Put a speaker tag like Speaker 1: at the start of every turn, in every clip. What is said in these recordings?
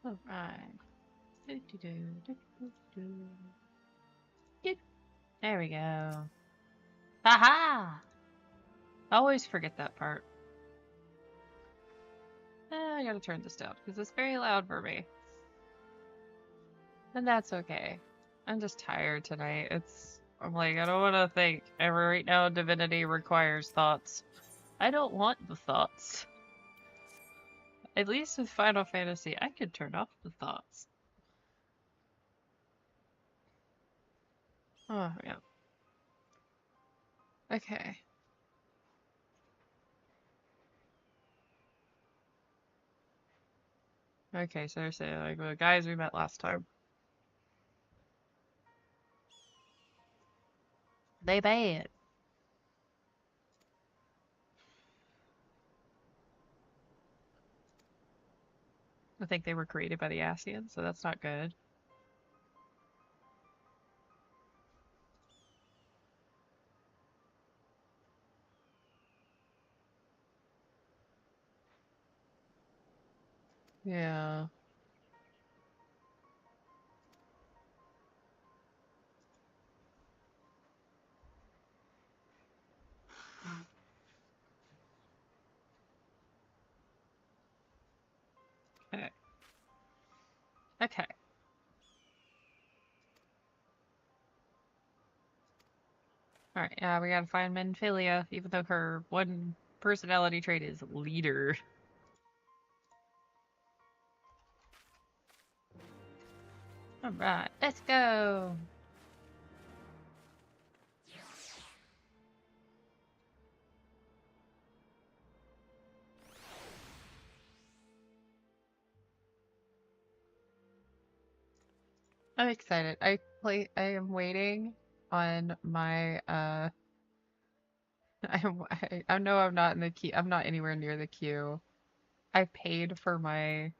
Speaker 1: Alright. Do-do-do-do-do-do. Yep. There we go. Haha! I always forget that part. I gotta turn this down because it's very loud for me. And that's okay. I'm just tired tonight. I'm like, I don't want to think. And right now, Divinity requires thoughts. I don't want the thoughts. At least with Final Fantasy, I could turn off the thoughts. Oh, yeah. Okay. Okay, so they're saying, like, the guys we met last time. They bad. I think they were created by the Ascians, so that's not good. Yeah. Okay. Okay. Alright, yeah, we gotta find Menphilia, even though her one personality trait is leader. Alright, let's go! I'm excited. I am waiting on my I know I'm not in the queue. I'm not anywhere near the queue. I paid for I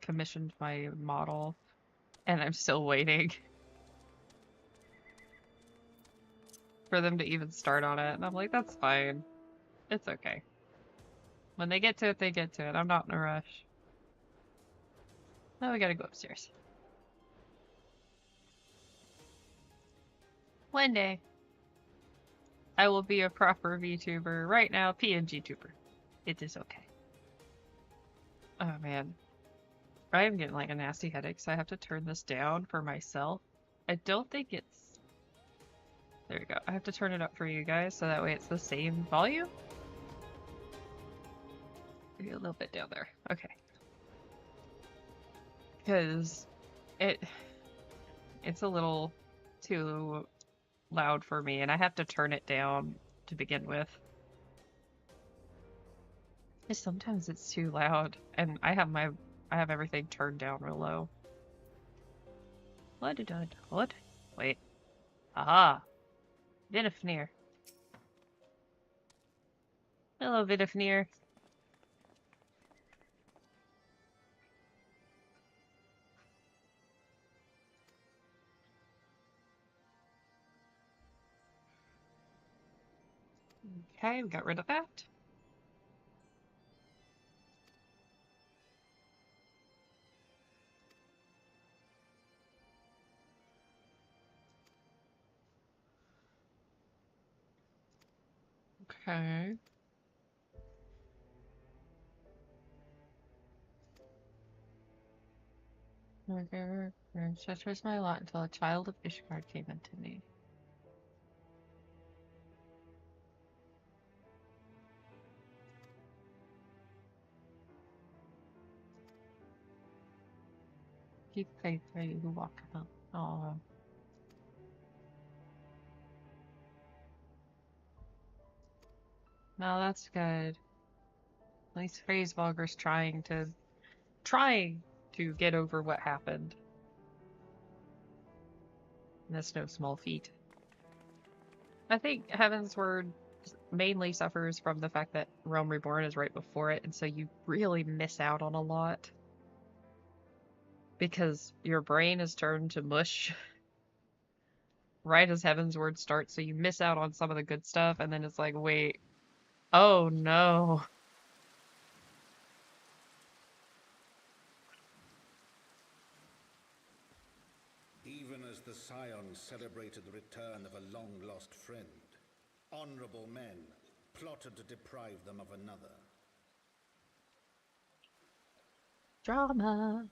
Speaker 1: commissioned my model and I'm still waiting for them to even start on it. And I'm like, that's fine. It's okay. When they get to it, they get to it. I'm not in a rush. Now we gotta go upstairs. One day, I will be a proper VTuber. Right now, PNG tuber. It is okay. Oh man. I am getting like a nasty headache, so I have to turn this down for myself. I don't think it's... There we go. I have to turn it up for you guys, so that way it's the same volume. Maybe a little bit down there. Okay. Because it's a little too loud for me, and I have to turn it down to begin with. Sometimes it's too loud, and I have everything turned down real low. What did I do? What? Wait. Aha! Vinifnir. Hello, Vinifnir. Okay, we got rid of that. Okay. Such was my lot until a child of Ishgard came into me. Keep faith where you walk about. Oh. No, that's good. At least Phrasevolger's trying to get over what happened. And that's no small feat. I think Heavensward mainly suffers from the fact that Realm Reborn is right before it, and so you really miss out on a lot. Because your brain is turned to mush right as Heavensward starts, so you miss out on some of the good stuff, and then it's like, wait, oh no.
Speaker 2: as the Scions celebrated the return of a long-lost friend, honorable men plotted to deprive them of another.
Speaker 1: Drama.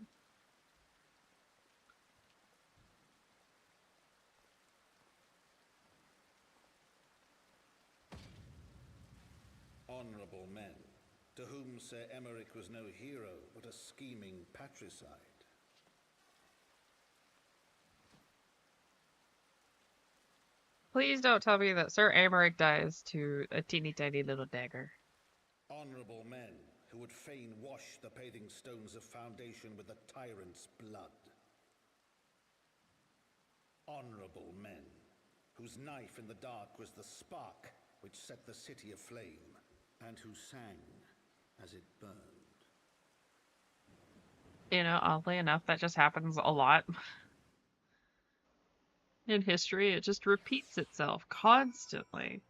Speaker 2: Honorable men, to whom Sir Emeric was no hero, but a scheming patricide.
Speaker 1: Please don't tell me that Sir Amaric dies to a teeny tiny little dagger.
Speaker 2: Honorable men who would fain wash the paving stones of foundation with the tyrant's blood. Honorable men whose knife in the dark was the spark which set the city aflame, and who sang as it burned.
Speaker 1: You know, oddly enough, that just happens a lot. In history, it just repeats itself constantly.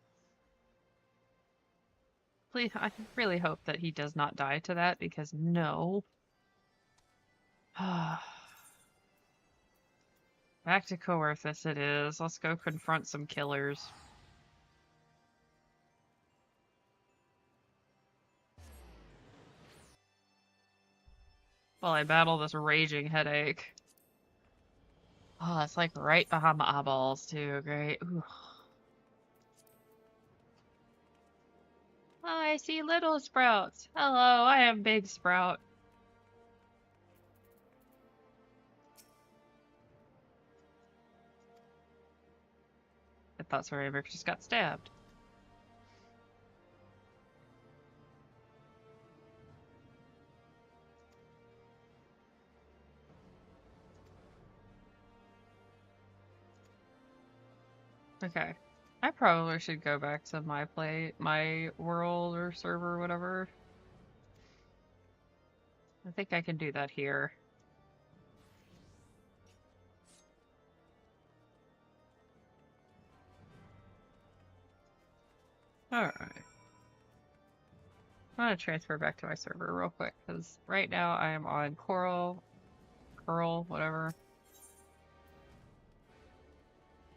Speaker 1: Please, I really hope that he does not die to that, because no. Back to Coerthus it is. Let's go confront some killers. While I battle this raging headache. Oh, it's like right behind my eyeballs too. Great. Ooh. Oh, I see little sprouts. Hello, I am Big Sprout. I thought Sir Amaric just got stabbed. Okay. I probably should go back to my world or server or whatever. I think I can do that here. Alright. I'm gonna transfer back to my server real quick, because right now I am on Curl, whatever.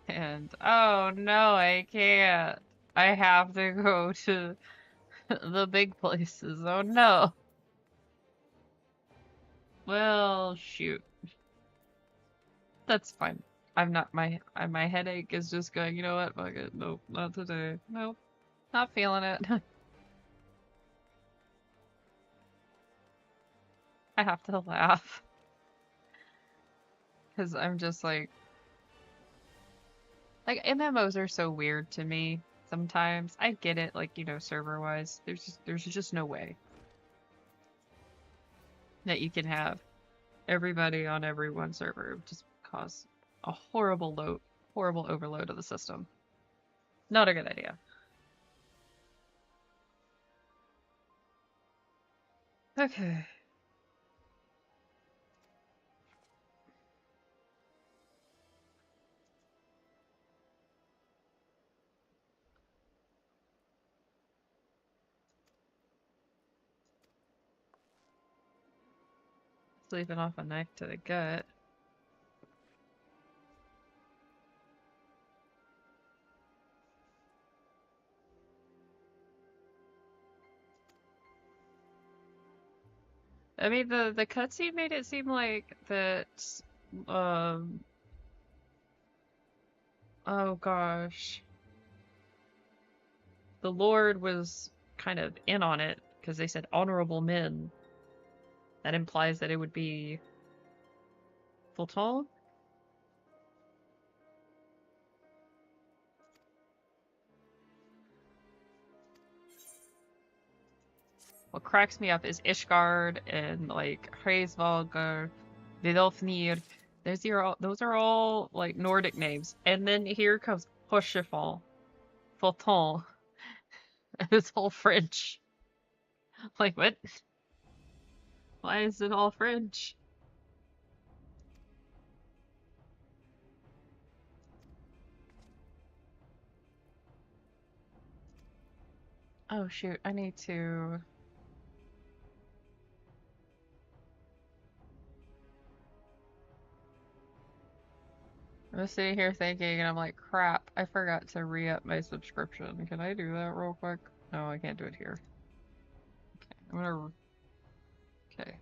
Speaker 1: And, oh no, I can't. I have to go to the big places. Oh no. Well, shoot. That's fine. I'm not, my headache is just going, you know what, fuck it. Nope, not today. Nope. Not feeling it. I have to laugh. Because I'm just like MMOs are so weird to me sometimes. I get it, like, you know, server-wise. There's just no way that you can have everybody on every one server. It would just cause a horrible overload of the system. Not a good idea. Okay. Sleeping off a knife to the gut. I mean, the cutscene made it seem like that, oh gosh. The Lord was kind of in on it, because they said honorable men. That implies that it would be Fulton? What cracks me up is Ishgard and like Hreysvalgar, Vidofnir. Those are all like Nordic names. And then here comes Parsifal, Fulton. It's all French. Like what? Why is it all French? Oh shoot, I need to... I'm sitting here thinking, and I'm like, crap, I forgot to re-up my subscription. Can I do that real quick? No, I can't do it here. Okay, I'm gonna... Okay.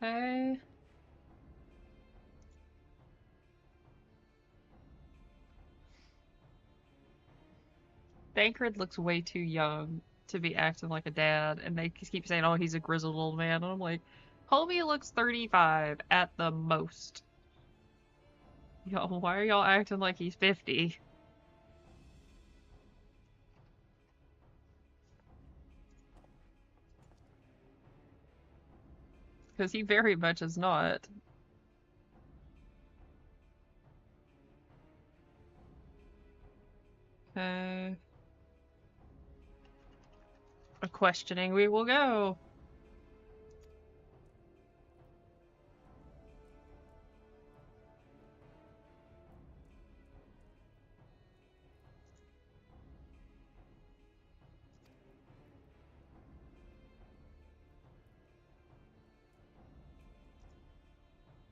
Speaker 1: Okay. Thancred looks way too young to be acting like a dad, and they keep saying, oh, he's a grizzled old man, and I'm like, homie looks 35 at the most. Y'all, why are y'all acting like he's 50? Because he very much is not. Okay. A questioning we will go.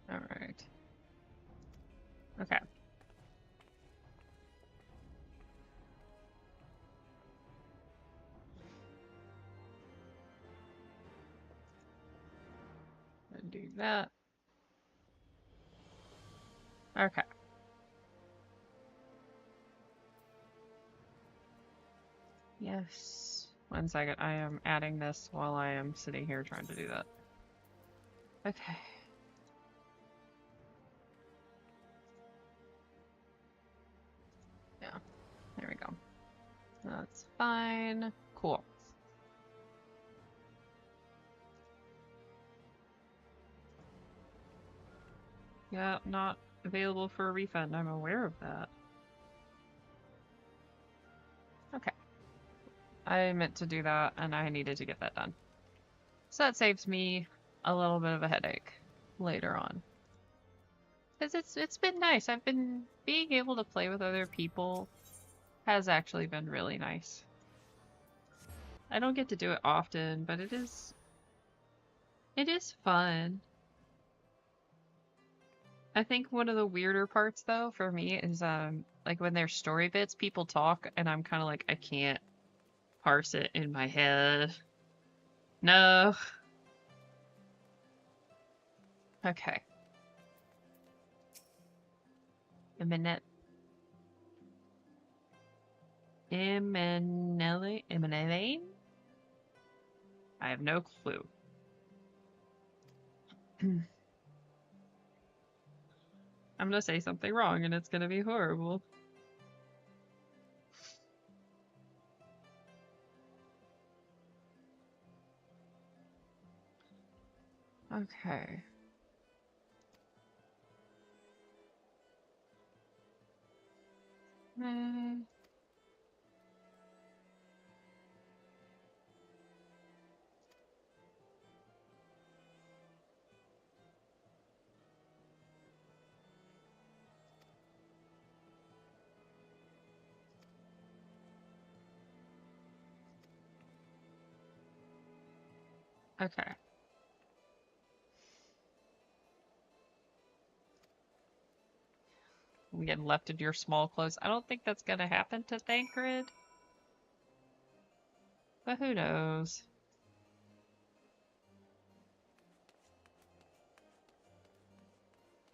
Speaker 1: Alright. Okay. Do that. Okay. Yes. 1 second. I am adding this while I am sitting here trying to do that. Okay. Yeah. There we go. That's fine. Cool. Yeah, not available for a refund. I'm aware of that. Okay. I meant to do that, and I needed to get that done. So that saves me a little bit of a headache later on. Because it's been nice. I've been being able to play with other people has actually been really nice. I don't get to do it often, but it is fun. I think one of the weirder parts though for me is like when there's story bits, people talk and I'm kind of like I can't parse it in my head. No. Okay. Eminette. Eminelane? I have no clue. I'm gonna say something wrong and it's gonna be horrible. Okay. Okay. We get left in your small clothes. I don't think that's gonna happen to Thancred. But who knows?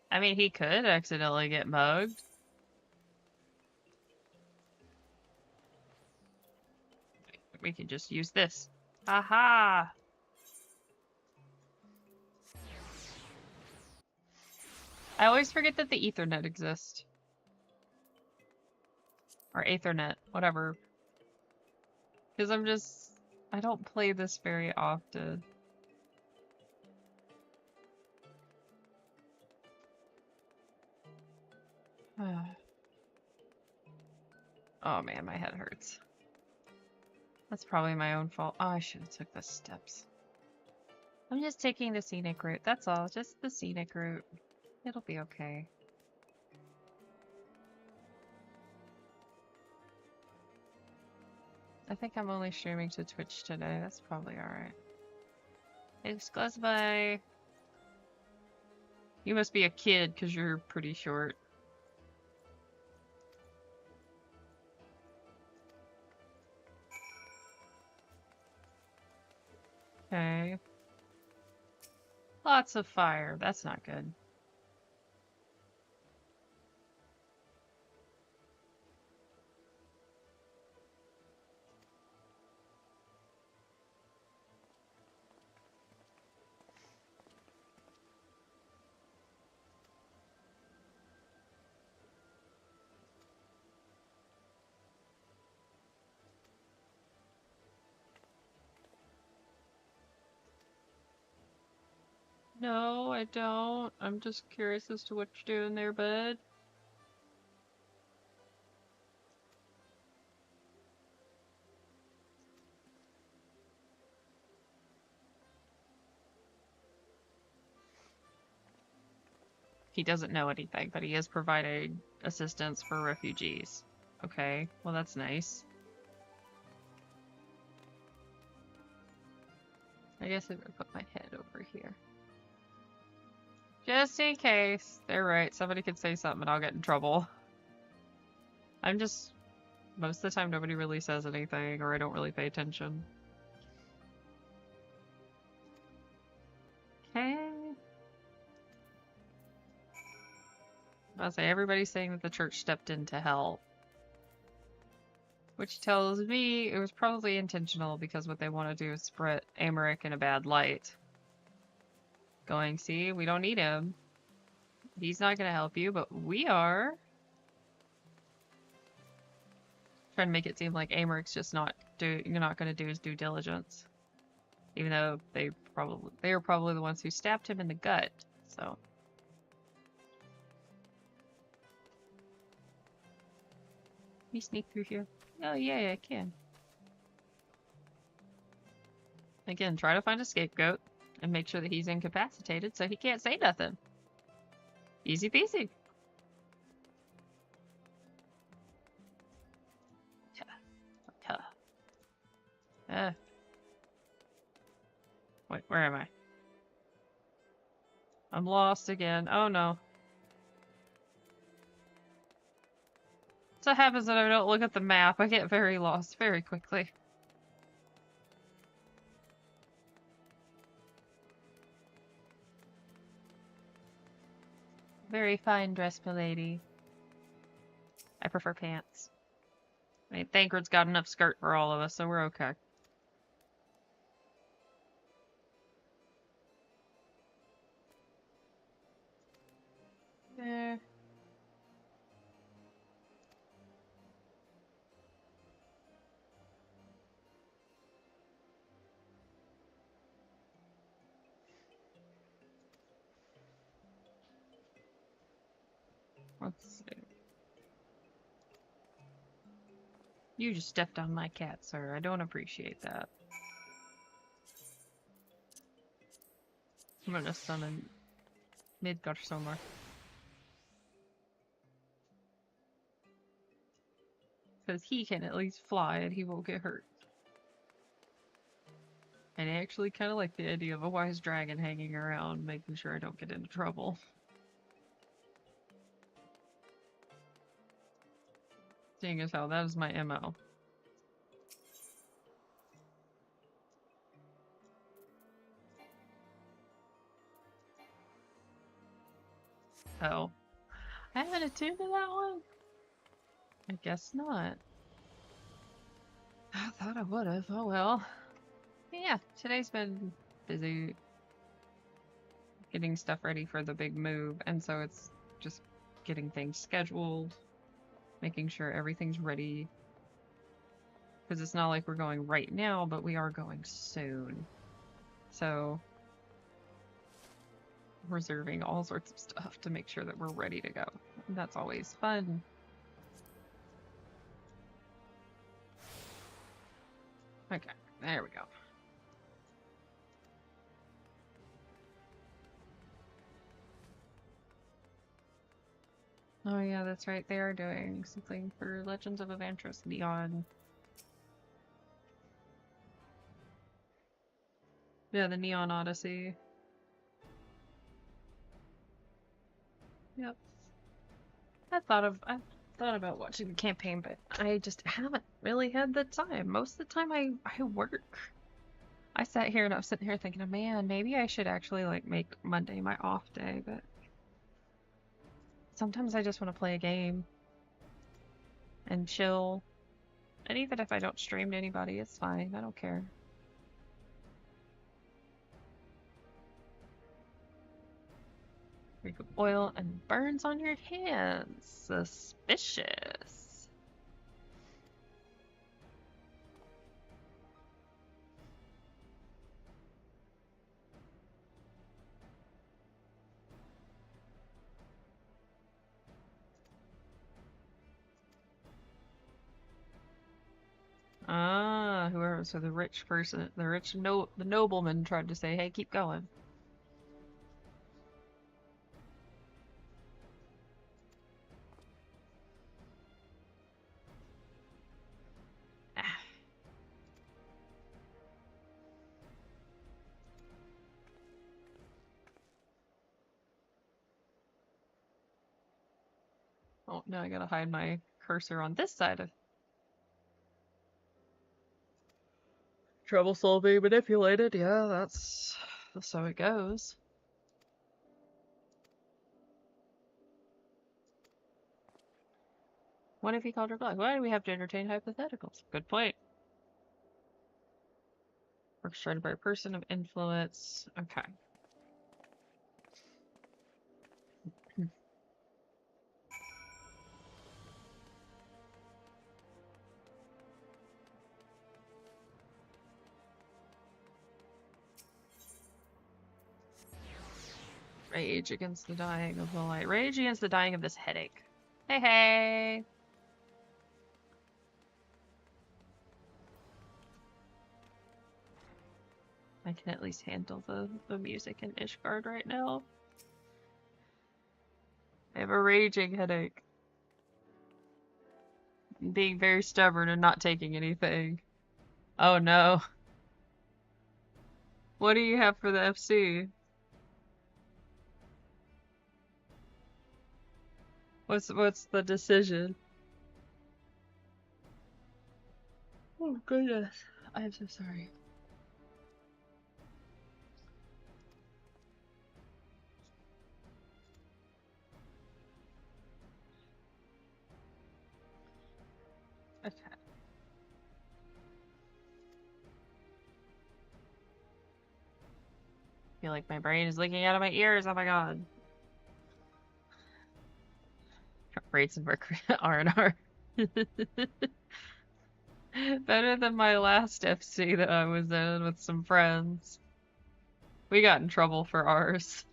Speaker 1: I mean, he could accidentally get mugged. We could just use this. Aha! I always forget that the Ethernet exists. Or Aethernet, whatever. Because I don't play this very often. Oh man, my head hurts. That's probably my own fault. Oh, I should have took the steps. I'm just taking the scenic route, that's all. Just the scenic route. It'll be okay. I think I'm only streaming to Twitch today. That's probably alright. Thanks, goes by. You must be a kid because you're pretty short. Okay. Lots of fire. That's not good. No, I don't. I'm just curious as to what you're doing there, bud. He doesn't know anything, but he is providing assistance for refugees. Okay, well that's nice. I guess I'm gonna put my head over here. Just in case. They're right, somebody could say something and I'll get in trouble. I'm just... Most of the time nobody really says anything, or I don't really pay attention. Okay. I'll say everybody's saying that the church stepped in to help. Which tells me it was probably intentional because what they want to do is spread Amaric in a bad light. Going, see, we don't need him. He's not going to help you, but we are. Trying to make it seem like Amaric's just not going to do his due diligence. Even though they were probably the ones who stabbed him in the gut, so. Can you sneak through here? Oh yeah, I can. Again, try to find a scapegoat and make sure that he's incapacitated so he can't say nothing. Easy peasy. Wait, where am I? I'm lost again. Oh no. So it happens that I don't look at the map. I get very lost very quickly. Very fine dress, milady. I prefer pants. I mean, Thancred's got enough skirt for all of us, so we're okay. Eh. Let's see. You just stepped on my cat, sir. I don't appreciate that. I'm gonna summon Midgard somewhere. Because he can at least fly and he won't get hurt. And I actually kind of like the idea of a wise dragon hanging around, making sure I don't get into trouble. Seeing as how that is my MO. Oh. I haven't attuned to that one? I guess not. I thought I would've. Oh well. Yeah, today's been busy getting stuff ready for the big move, and so it's just getting things scheduled, making sure everything's ready. Because it's not like we're going right now, but we are going soon. So, reserving all sorts of stuff to make sure that we're ready to go. And that's always fun. Okay, there we go. Oh yeah, that's right. They are doing something for Legends of Evantris Neon. Yeah, the Neon Odyssey. Yep. I thought about watching the campaign, but I just haven't really had the time. Most of the time I work. I sat here and I was sitting here thinking, man, maybe I should actually like make Monday my off day, but sometimes I just want to play a game and chill. And even if I don't stream to anybody, it's fine. I don't care. Reek of oil and burns on your hands. Suspicious. Ah, whoever, so the rich person, the nobleman tried to say, hey, keep going. Ah. Oh, now I gotta hide my cursor on this side of trouble solving manipulated. Yeah, that's how it goes. What if he called her black? Why do we have to entertain hypotheticals? Good point. Orchestrated by a person of influence. Okay. Rage against the dying of the light. Rage against the dying of this headache. Hey, hey! I can at least handle the music in Ishgard right now. I have a raging headache. I'm being very stubborn and not taking anything. Oh no. What do you have for the FC? What's the decision? Oh goodness. I am so sorry. Okay. I feel like my brain is leaking out of my ears. Oh my god. Rates and work R&R. Better than my last FC that I was in with some friends. We got in trouble for ours.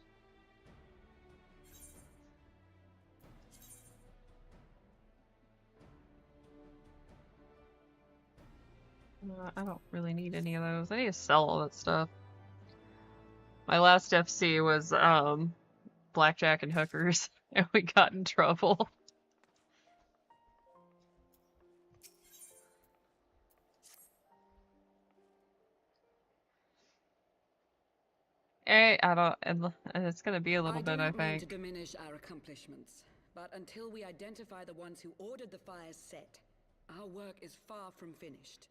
Speaker 1: I don't really need any of those. I need to sell all that stuff. My last FC was blackjack and hookers, and we got in trouble. I don't, and it's gonna be a little bit, I
Speaker 3: I do not mean to
Speaker 1: think.
Speaker 3: diminish our accomplishments, but until we identify the ones who ordered the fires set, our work is far from finished.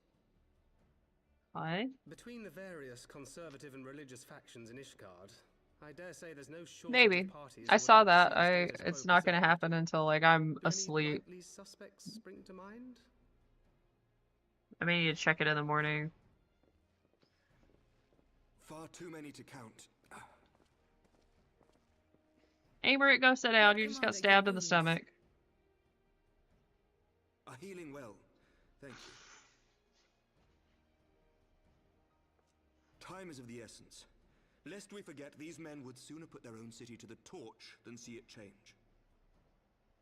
Speaker 1: What?
Speaker 4: Between the various conservative and religious factions in Ishgard, I dare say there's no shortage
Speaker 1: Maybe.
Speaker 4: of parties.
Speaker 1: I saw that. It's not gonna happen until like I'm asleep.
Speaker 4: Any likely suspects spring to mind?
Speaker 1: I may need to check it in the morning.
Speaker 5: Far too many to count.
Speaker 1: Amber, go sit down. You just got stabbed in the stomach.
Speaker 5: Are healing well. Thank you. Time is of the essence. Lest we forget, these men would sooner put their own city to the torch than see it change.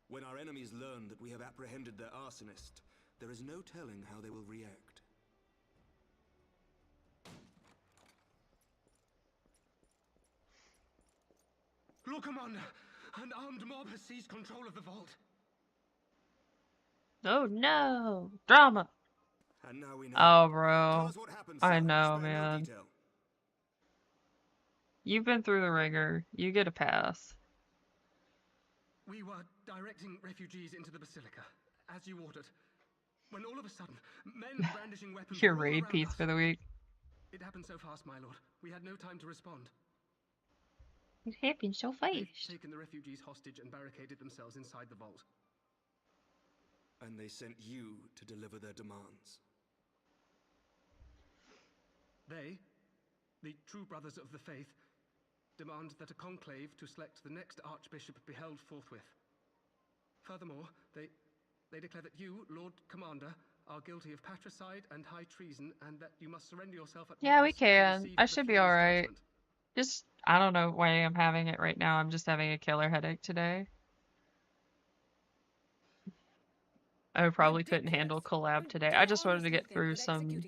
Speaker 5: When our enemies learn that we have apprehended their arsonist, there is no telling how they will react.
Speaker 4: Lord Commander, an armed mob has seized control of the vault.
Speaker 1: Oh no! Drama!
Speaker 5: And now we know.
Speaker 1: Oh, bro.
Speaker 5: Tell us what happened,
Speaker 1: I
Speaker 5: sir.
Speaker 1: know,
Speaker 5: Spare no
Speaker 1: man.
Speaker 5: detail.
Speaker 1: You've been through the ringer. You get a pass.
Speaker 4: We were directing refugees into the Basilica, as you ordered, when all of a sudden, men brandishing weapons
Speaker 1: Your
Speaker 4: were all
Speaker 1: raid
Speaker 4: around
Speaker 1: piece
Speaker 4: us.
Speaker 1: for the week.
Speaker 4: It happened so fast, my lord. We had no time to respond.
Speaker 1: It happened so
Speaker 4: They've
Speaker 1: fast.
Speaker 4: taken the refugees hostage and barricaded themselves inside the vault.
Speaker 5: And they sent you to deliver their demands.
Speaker 4: They, the true brothers of the faith, demand that a conclave to select the next archbishop be held forthwith. Furthermore, they declare that you, Lord Commander, are guilty of patricide and high treason, and that you must surrender yourself at
Speaker 1: Yeah, we
Speaker 4: once to
Speaker 1: can.
Speaker 4: receive
Speaker 1: I
Speaker 4: the
Speaker 1: should be
Speaker 4: Fury's
Speaker 1: alright.
Speaker 4: judgment.
Speaker 1: Just, I don't know why I'm having it right now. I'm just having a killer headache today. I probably couldn't handle collab today. I just wanted to get through some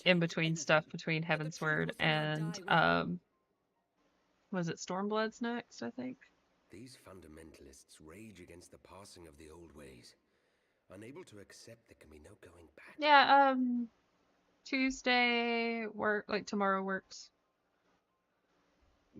Speaker 1: in-between stuff between Heavensward and, was it Stormblood's next, I think?
Speaker 6: These fundamentalists rage against the passing of the old ways, unable to accept there can be no going back.
Speaker 1: Yeah, Tuesday like tomorrow works.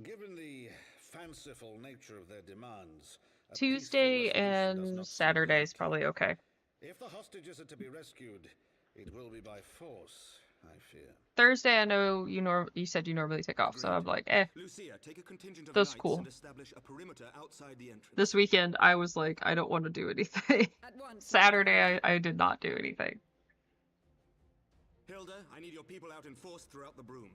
Speaker 2: Given the fanciful nature of their demands, a
Speaker 1: Tuesday
Speaker 2: peaceful resolution does
Speaker 1: and
Speaker 2: not seem
Speaker 1: Saturday's
Speaker 2: likely.
Speaker 1: probably okay.
Speaker 2: If the hostages are to be rescued, it will be by force, I fear.
Speaker 1: Thursday, I know you said you normally take off, so I'm like,
Speaker 5: Lucia, take a contingent of
Speaker 1: that's
Speaker 5: knights
Speaker 1: cool.
Speaker 5: and establish a perimeter outside the entrance.
Speaker 1: This weekend, I was like, I don't want to do anything. Saturday, I did not do anything.
Speaker 5: Hilda, I need your people out in force throughout the Broom.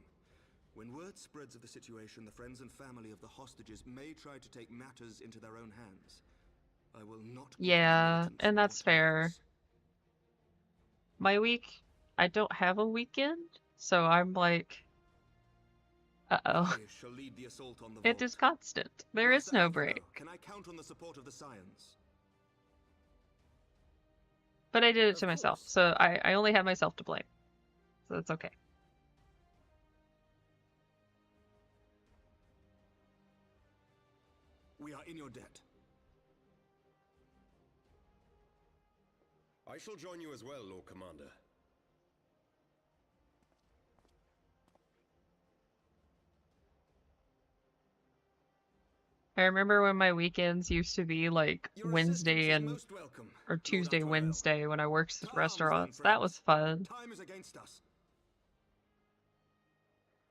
Speaker 5: When word spreads of the situation, the friends and family of the hostages may try to take matters into their own hands. I will not.
Speaker 1: Yeah, and that's fair. My week, I don't have a weekend, so I'm like, uh-oh.
Speaker 5: I shall lead the assault on the
Speaker 1: It
Speaker 5: vault.
Speaker 1: is constant. There is no break.
Speaker 5: Can I count on the support of the Scions?
Speaker 1: But I did it to myself, so I only have myself to blame. So that's okay.
Speaker 5: We are in your debt.
Speaker 6: I shall join you as well, Lord Commander.
Speaker 1: I remember when my weekends used to be like Wednesday and or Tuesday, Wednesday when I worked at restaurants. That was fun.
Speaker 5: Time is against us.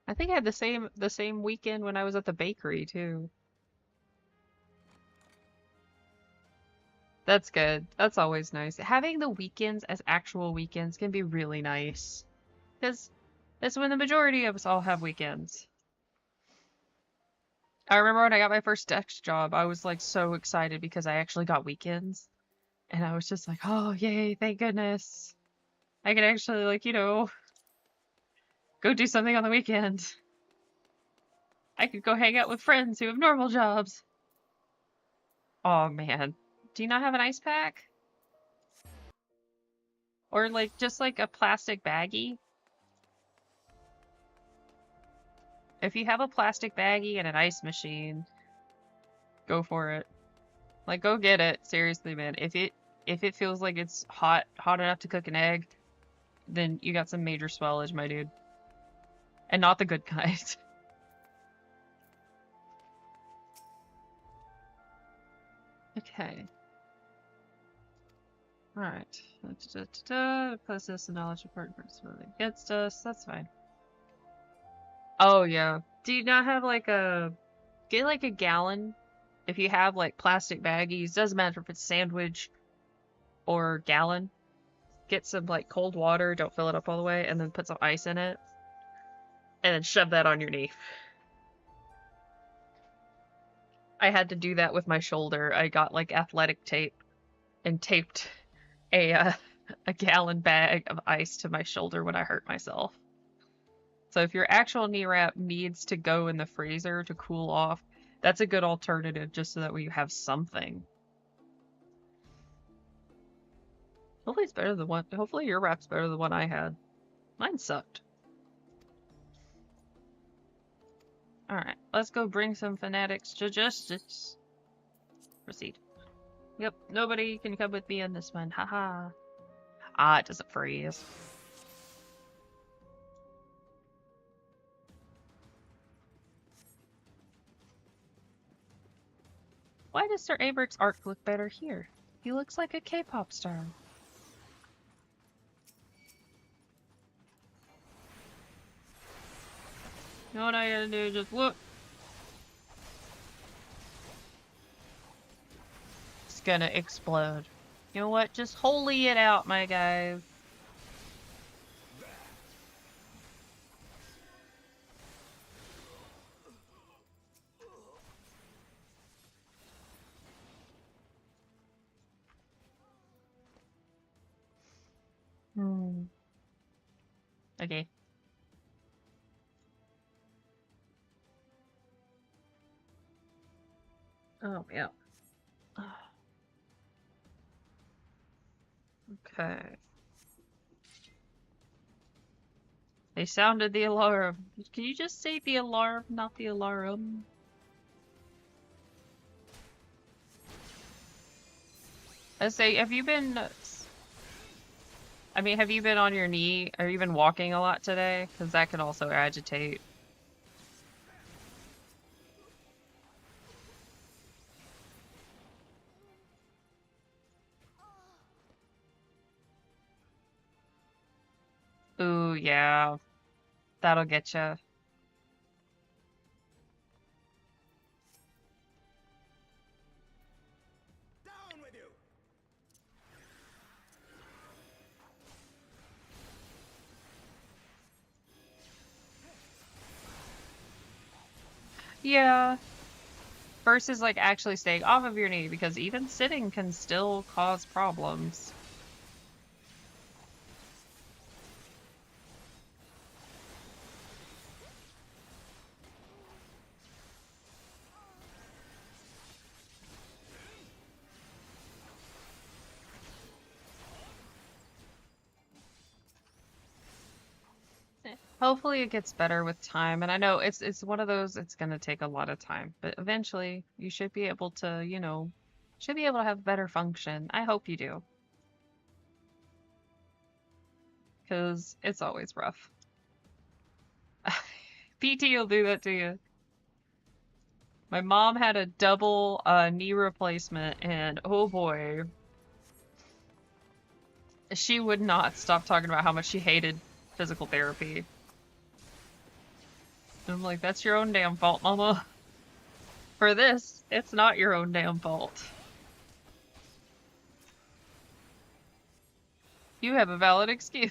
Speaker 1: I think I had the same weekend when I was at the bakery too. That's good. That's always nice. Having the weekends as actual weekends can be really nice. Because that's when the majority of us all have weekends. I remember when I got my first desk job, I was like so excited because I actually got weekends. And I was just like, oh, yay, thank goodness. I can actually, like, go do something on the weekend. I could go hang out with friends who have normal jobs. Oh, man. Do you not have an ice pack? Or, like, just like a plastic baggie? If you have a plastic baggie and an ice machine, go for it. Like, go get it. Seriously, man. If it feels like it's hot enough to cook an egg, then you got some major swellage, my dude. And not the good kind. Okay. Alright. Plus this knowledge report against us. That's fine. Oh, yeah. Do you not have like get like a gallon? If you have like plastic baggies, doesn't matter if it's sandwich or gallon. Get some like cold water, don't fill it up all the way, and then put some ice in it. And then shove that on your knee. I had to do that with my shoulder. I got like athletic tape and taped a gallon bag of ice to my shoulder when I hurt myself. So if your actual knee wrap needs to go in the freezer to cool off, that's a good alternative just so that we have something. Hopefully it's better than hopefully your wrap's better than the one I had. Mine sucked. Alright, let's go bring some fanatics to justice. Proceed. Yep, nobody can come with me on this one. Haha. Ah, it doesn't freeze. Why does Sir Abert's arc look better here? He looks like a K-pop star. You know what I gotta do? Just whoop. It's gonna explode. You know what? Just holy it out, my guys. Okay. Oh, yeah. Okay. They sounded the alarm. Can you just say the alarm, not the alarm? I say, have you been... I mean, have you been on your knee? Have you been walking a lot today? Because that can also agitate. Ooh, yeah. That'll get you.
Speaker 5: Down with you!
Speaker 1: Yeah. Versus, like, actually staying off of your knee, because even sitting can still cause problems. Hopefully it gets better with time, and I know it's one of those, it's gonna take a lot of time, but eventually you should be able to, you know, should be able to have better function. I hope you do. Because it's always rough. PT will do that to you. My mom had a double knee replacement, and oh boy, she would not stop talking about how much she hated physical therapy. And I'm like, that's your own damn fault, mama. For this, it's not your own damn fault. You have a valid excuse.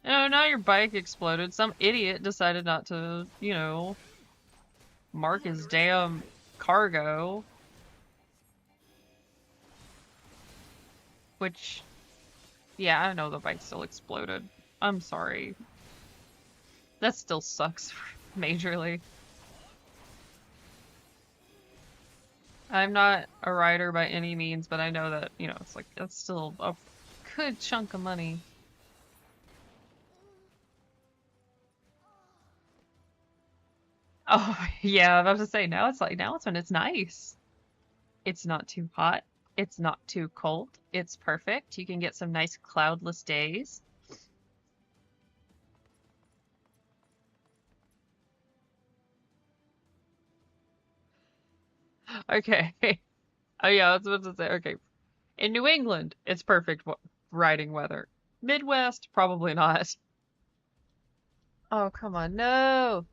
Speaker 1: Oh, now your bike exploded. Some idiot decided not to, you know, mark his damn cargo. Which, yeah, I know the bike still exploded. I'm sorry. That still sucks majorly. I'm not a rider by any means, but I know that, you know, it's like, that's still a good chunk of money. Oh, yeah, I was about to say, now it's like, now it's when it's nice. It's not too hot. It's not too cold. It's perfect. You can get some nice cloudless days. Okay. Oh yeah, I was about to say, okay. In New England, it's perfect riding weather. Midwest, probably not. Oh, come on, no.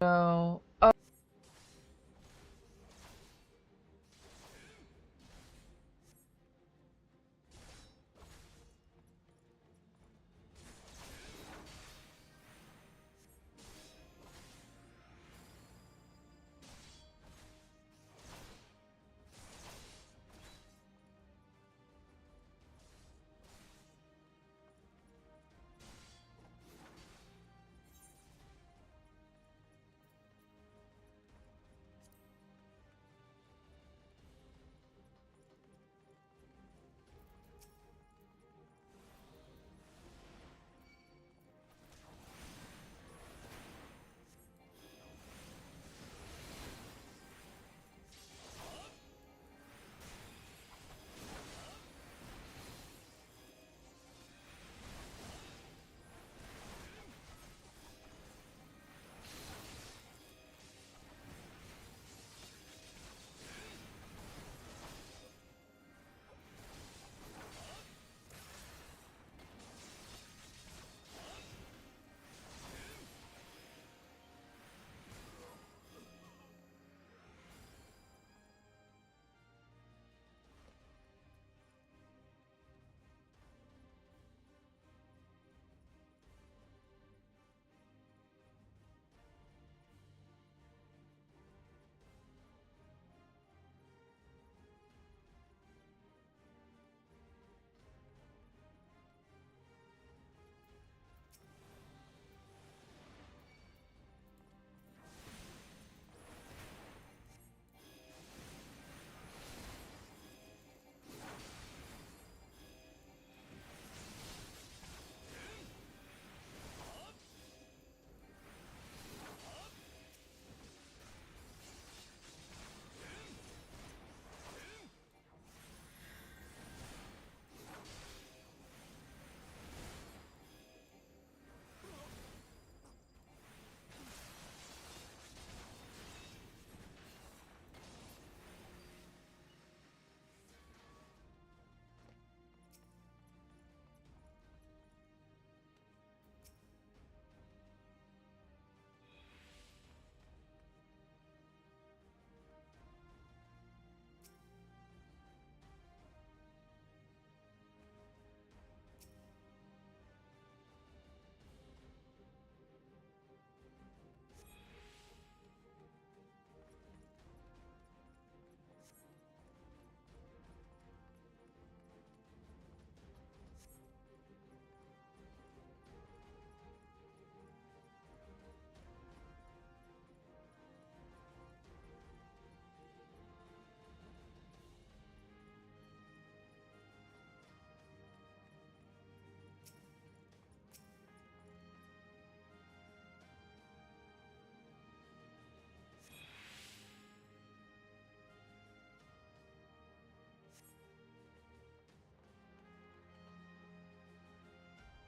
Speaker 1: No. Oh.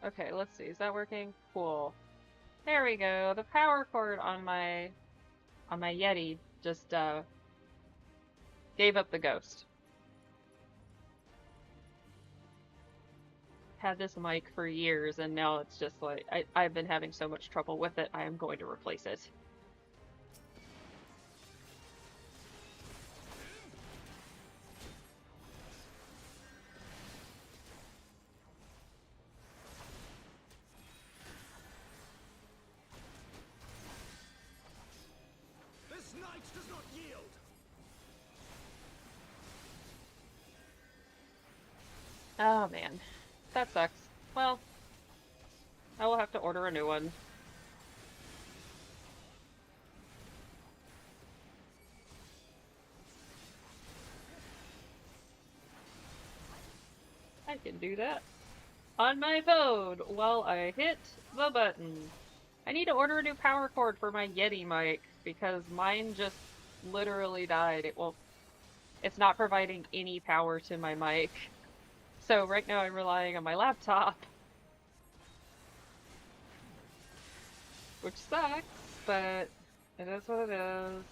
Speaker 1: Okay, let's see. Is that working? Cool. There we go. The power cord on my Yeti just gave up the ghost. Had this mic for years, and now it's just like I've been having so much trouble with it. I am going to replace it.
Speaker 5: This knight does not yield!
Speaker 1: Oh man, that sucks. Well, I will have to order a new one. I can do that on my phone while I hit the button. I need to order a new power cord for my Yeti mic because mine just literally died. It's not providing any power to my mic. So right now I'm relying on my laptop. Which sucks, but it is what it is.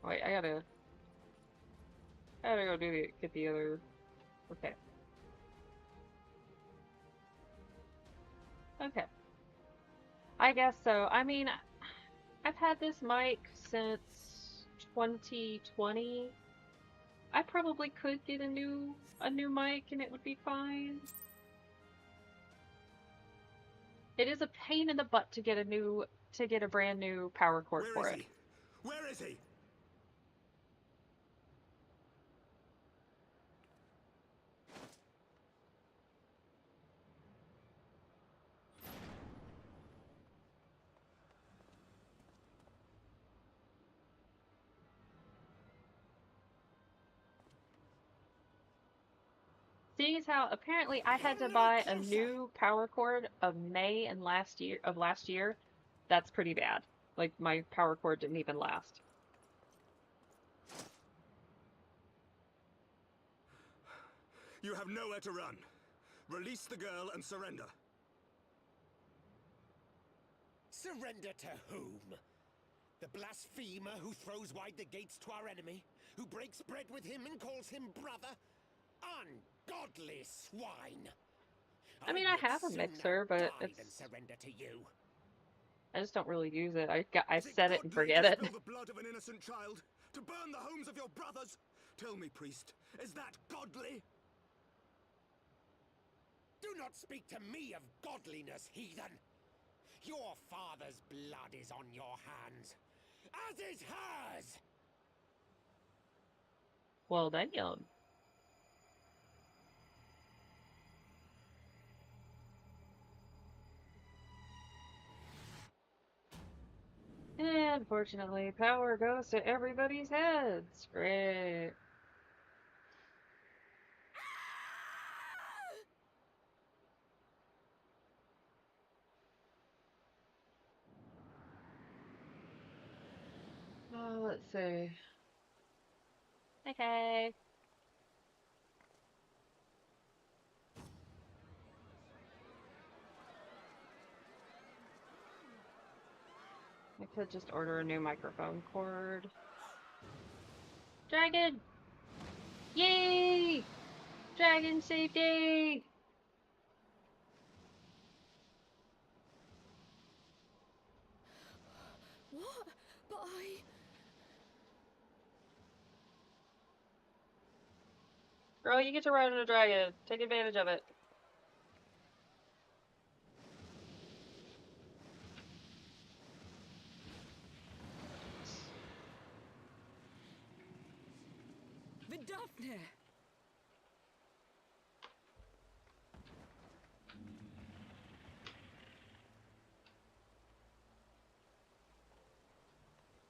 Speaker 1: Wait, I gotta go get the other. Okay. Okay. I guess so. I mean, I've had this mic since 2020. I probably could get a new mic and it would be fine. It is a pain in the butt to get a brand new power cord for it.
Speaker 5: Where is he?
Speaker 1: Seeing as how apparently I had to buy a new power cord of May and last year, that's pretty bad. Like my power cord didn't even last.
Speaker 5: You have nowhere to run. Release the girl and surrender.
Speaker 6: Surrender to whom? The blasphemer who throws wide the gates to our enemy? Who breaks bread with him and calls him brother? Ungodly swine!
Speaker 1: I mean, I have a mixer, but it's...
Speaker 6: surrender to you.
Speaker 1: I just don't really use it. I
Speaker 5: Is
Speaker 1: set it and
Speaker 5: godly
Speaker 1: forget
Speaker 5: to
Speaker 1: it.
Speaker 5: spill the blood of an innocent child? To burn the homes of your brothers? Tell me, priest, is that godly?
Speaker 6: Do not speak to me of godliness, heathen! Your father's blood is on your hands, as is hers!
Speaker 1: Well, damn. And unfortunately, power goes to everybody's heads. Great. Oh, let's see. Okay. I could just order a new microphone cord. Dragon! Yay! Dragon safety!
Speaker 3: What? But I...
Speaker 1: Girl, you get to ride on a dragon. Take advantage of it.
Speaker 3: Vidafne!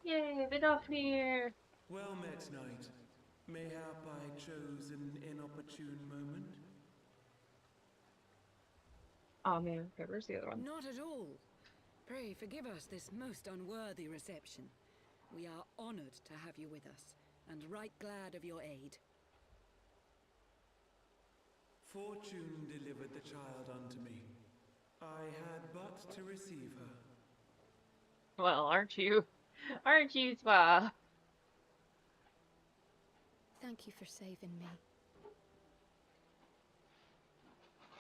Speaker 1: Yay, Vidofnir!
Speaker 7: Well met, knight. Mayhap I chose an inopportune moment?
Speaker 1: Oh man, okay, where's the other one?
Speaker 3: Not at all. Pray forgive us this most unworthy reception. We are honored to have you with us, and right glad of your aid.
Speaker 7: Fortune delivered the child unto me. I had but to receive her.
Speaker 1: Well, aren't you? Aren't you, Spa?
Speaker 8: Thank you for saving me.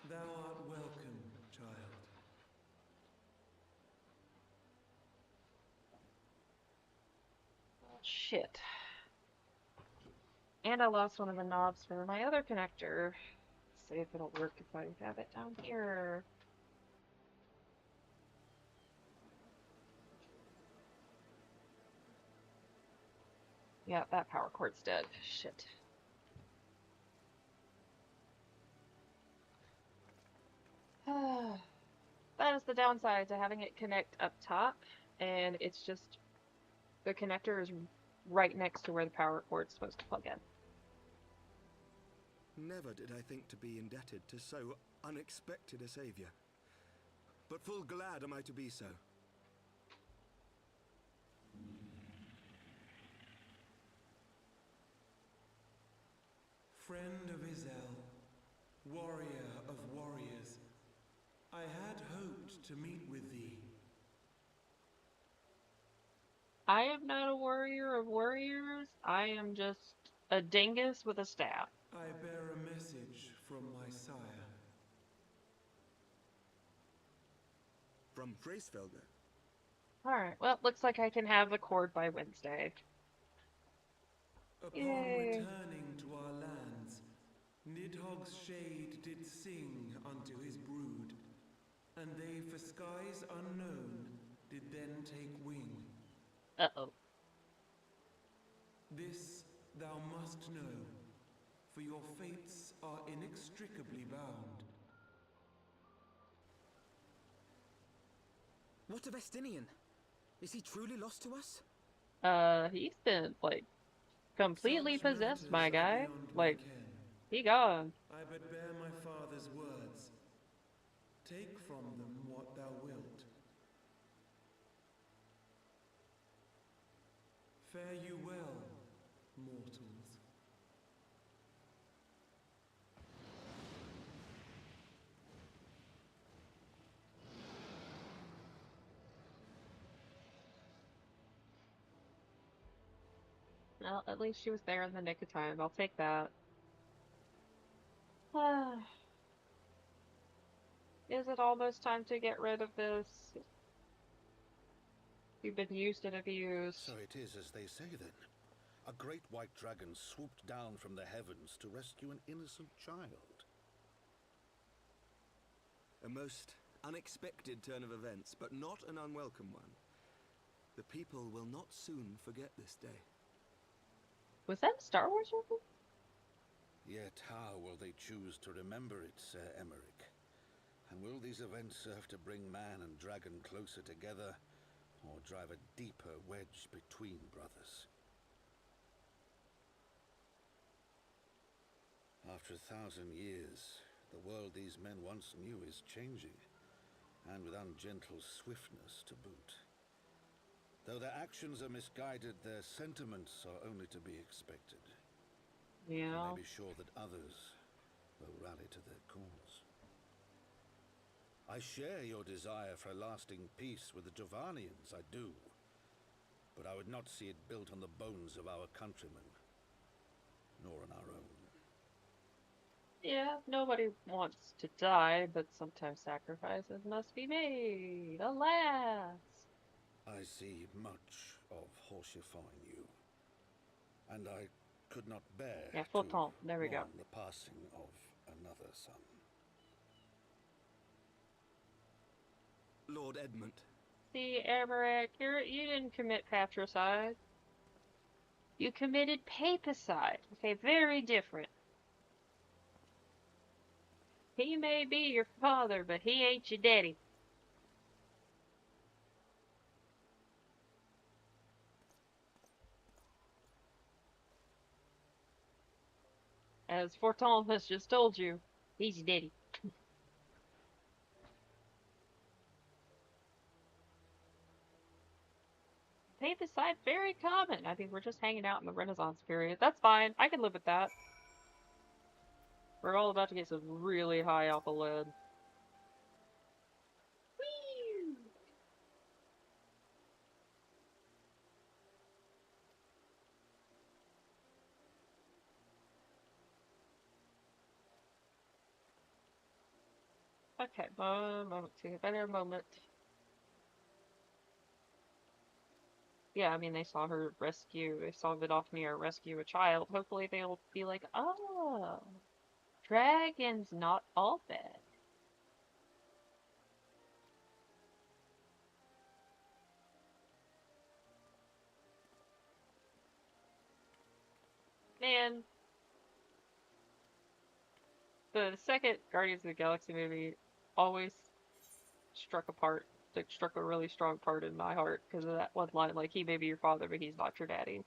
Speaker 7: Thou art welcome, child.
Speaker 1: Shit. And I lost one of the knobs for my other connector. Let's see if it'll work if I have it down here. Yeah, that power cord's dead. Shit. That is the downside to having it connect up top, and it's just the connector is right next to where the power cord's supposed to plug in.
Speaker 5: Never did I think to be indebted to so unexpected a savior. But full glad am I to be so.
Speaker 7: Friend of Izel, warrior of warriors, I had hoped to meet with thee.
Speaker 1: I am not a warrior of warriors. I am just a dingus with a staff.
Speaker 7: I bear a message from my sire.
Speaker 5: From Freysfelder.
Speaker 1: Alright, well, looks like I can have the cord by Wednesday.
Speaker 7: Upon
Speaker 1: Yay.
Speaker 7: returning to our lands, Nidhogg's shade did sing unto his brood, and they for skies unknown did then take wing.
Speaker 1: Uh-oh.
Speaker 7: This thou must know, for your fates are inextricably bound.
Speaker 9: What of Estinian? Is he truly lost to us?
Speaker 1: He's been, like, completely
Speaker 7: Such
Speaker 1: possessed,
Speaker 7: matters
Speaker 1: my
Speaker 7: are
Speaker 1: guy.
Speaker 7: beyond my
Speaker 1: Like,
Speaker 7: ken.
Speaker 1: he gone.
Speaker 7: I but bear my father's words. Take from them what thou wilt. Fare you well, mortals.
Speaker 1: Well, at least she was there in the nick of time. I'll take that. Is it almost time to get rid of this? You've been used and abused.
Speaker 2: So it is as they say then. A great white dragon swooped down from the heavens to rescue an innocent child.
Speaker 5: A most unexpected turn of events, but not an unwelcome one. The people will not soon forget this day.
Speaker 1: Was that a Star Wars reference?
Speaker 2: Yet how will they choose to remember it, Sir Emmerich? And will these events serve to bring man and dragon closer together, or drive a deeper wedge between brothers? After 1,000 years, the world these men once knew is changing, and with ungentle swiftness to boot. Though their actions are misguided, their sentiments are only to be expected. You
Speaker 1: Yeah.
Speaker 2: may be sure that others will rally to their cause. I share your desire for a lasting peace with the Jovanians, I do. But I would not see it built on the bones of our countrymen, nor on our own.
Speaker 1: Yeah, nobody wants to die, but sometimes sacrifices must be made. Alas!
Speaker 2: I see much of horsifying you, and I could not bear
Speaker 1: Yeah,
Speaker 2: to
Speaker 1: full taunt. There we go.
Speaker 2: mourn the passing of another son.
Speaker 5: Lord Edmund.
Speaker 1: See, Emmerich, you didn't commit patricide. You committed papicide. Okay, very different. He may be your father, but he ain't your daddy. As Forton has just told you, he's your daddy. decide very common. I think we're just hanging out in the Renaissance period. That's fine. I can live with that. We're all about to get some really high alpha lead. Whee! Okay, moment to a better moment. Yeah, I mean, they saw Vidofnir rescue a child. Hopefully they'll be like, oh, dragons not all bad. Man, the second Guardians of the Galaxy movie always struck a really strong part in my heart because of that one line, like, he may be your father, but he's not your daddy.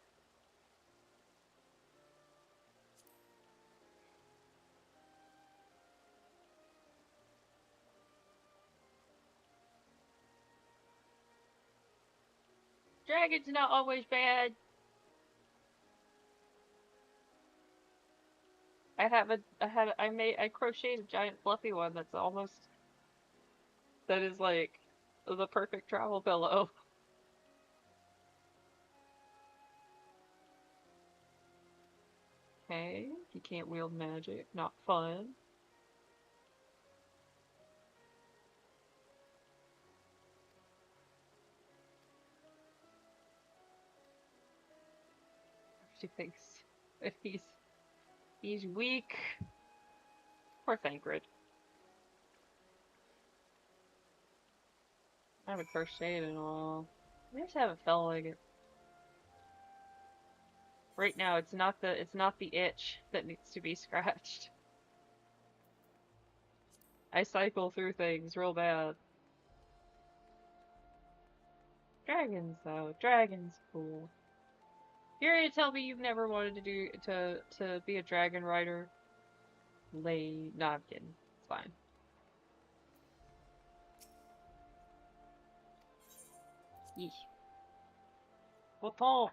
Speaker 1: Dragons not always bad. I crocheted a giant fluffy one that is like the perfect travel pillow. Okay, he can't wield magic, not fun. She thinks if he's weak. Poor Thancred. I haven't crocheted in a while. I just haven't felt like it. Right now, it's not the itch that needs to be scratched. I cycle through things real bad. Dragons, though. Dragons, cool. You're gonna tell me you've never wanted to be a dragon rider? No, I'm kidding. It's fine. Yeesh. Autant.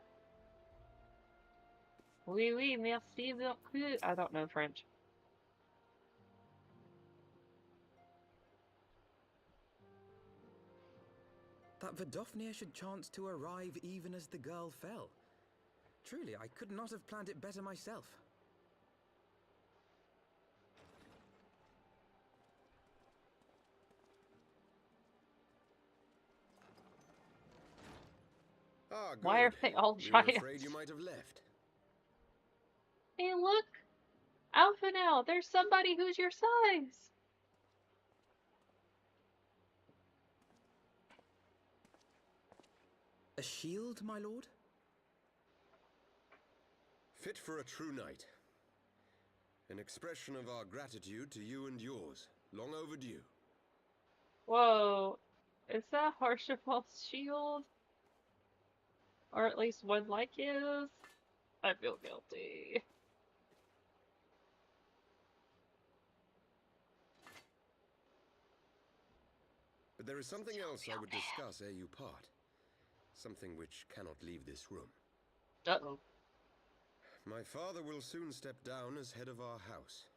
Speaker 1: Oui, oui, merci beaucoup. I don't know French.
Speaker 9: That Vidofnir should chance to arrive even as the girl fell. Truly, I could not have planned it better myself.
Speaker 2: Ah, good.
Speaker 1: Why are they all
Speaker 2: We were
Speaker 1: giants?
Speaker 2: afraid you might have left.
Speaker 1: Hey, look! Alpha now! There's somebody who's your size!
Speaker 9: A shield, my lord?
Speaker 2: Fit for a true knight. An expression of our gratitude to you and yours. Long overdue.
Speaker 1: Whoa. Is that Harshaval's shield? Or at least one like his? I feel guilty.
Speaker 2: But there is something else I would discuss ere you part. Something which cannot leave this room.
Speaker 1: Uh-oh.
Speaker 2: My father will soon step down as head of our house.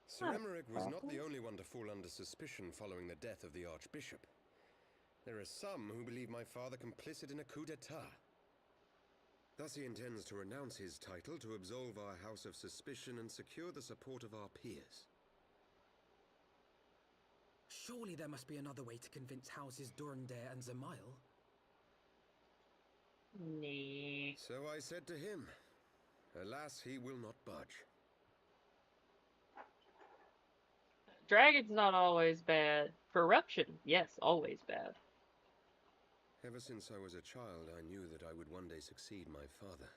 Speaker 2: Sir Emmerich was not the only one to fall under suspicion following the death of the Archbishop. There are some who believe my father complicit in a coup d'etat. Thus he intends to renounce his title to absolve our house of suspicion and secure the support of our peers.
Speaker 9: Surely there must be another way to convince houses Durandare and Zamail.
Speaker 1: Nee.
Speaker 2: So I said to him. Alas, he will not budge.
Speaker 1: Dragon's not always bad. Corruption, yes, always bad.
Speaker 2: Ever since I was a child, I knew that I would one day succeed my father.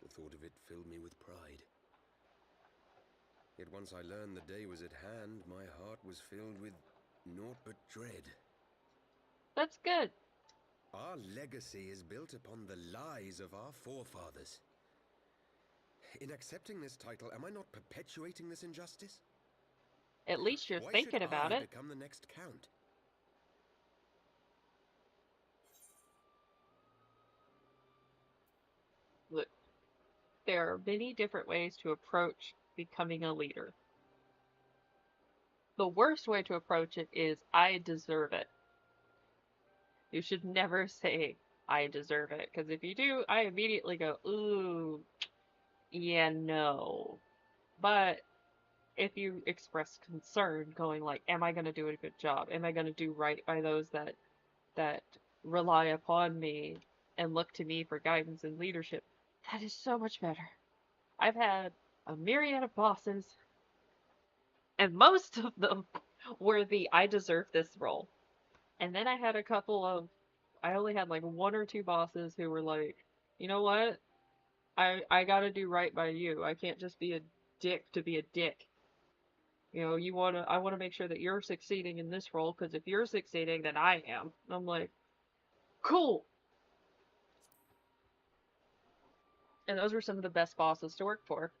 Speaker 2: The thought of it filled me with pride. Yet once I learned the day was at hand, my heart was filled with naught but dread.
Speaker 1: That's good.
Speaker 2: Our legacy is built upon the lies of our forefathers. In accepting this title, am I not perpetuating this injustice?
Speaker 1: At least you're
Speaker 2: Why
Speaker 1: thinking
Speaker 2: should
Speaker 1: about
Speaker 2: I
Speaker 1: it.
Speaker 2: become the next count?
Speaker 1: there are many different ways to approach becoming a leader. The worst way to approach it is, I deserve it. You should never say, I deserve it, because if you do, I immediately go, ooh, yeah, no. But if you express concern, going like, am I going to do a good job? Am I going to do right by those that rely upon me and look to me for guidance and leadership? That is so much better. I've had a myriad of bosses, and most of them were the I deserve this role. And then I only had like one or two bosses who were like, you know what? I gotta do right by you. I can't just be a dick to be a dick. You know, I wanna make sure that you're succeeding in this role, because if you're succeeding, then I am. And I'm like, cool. And those were some of the best bosses to work for.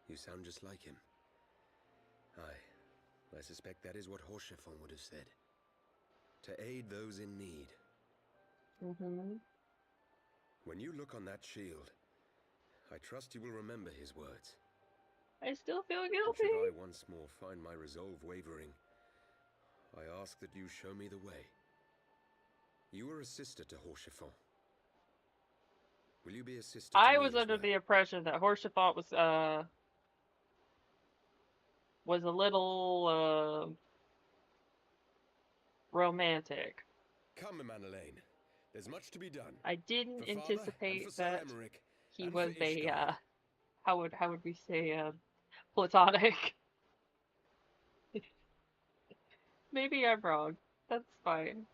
Speaker 10: You sound just like him. I suspect that is what Horschiffon would have said. To aid those in need.
Speaker 1: Mm-hmm.
Speaker 10: When you look on that shield, I trust you will remember his words.
Speaker 1: I still feel
Speaker 10: And
Speaker 1: guilty.
Speaker 10: should I once more find my resolve wavering, I ask that you show me the way. You were a sister to Horschiffon. Will you be a sister to
Speaker 1: I
Speaker 10: me
Speaker 1: was
Speaker 10: as
Speaker 1: under
Speaker 10: well?
Speaker 1: the impression that Horschiffon was a little romantic.
Speaker 10: Come, Emanuelaine. There's much to be done.
Speaker 1: I didn't
Speaker 10: For father and
Speaker 1: anticipate
Speaker 10: for Sir
Speaker 1: that
Speaker 10: Emmerich
Speaker 1: he
Speaker 10: and
Speaker 1: was
Speaker 10: for
Speaker 1: a
Speaker 10: Ishgard.
Speaker 1: how would we say platonic. Maybe I'm wrong. That's fine.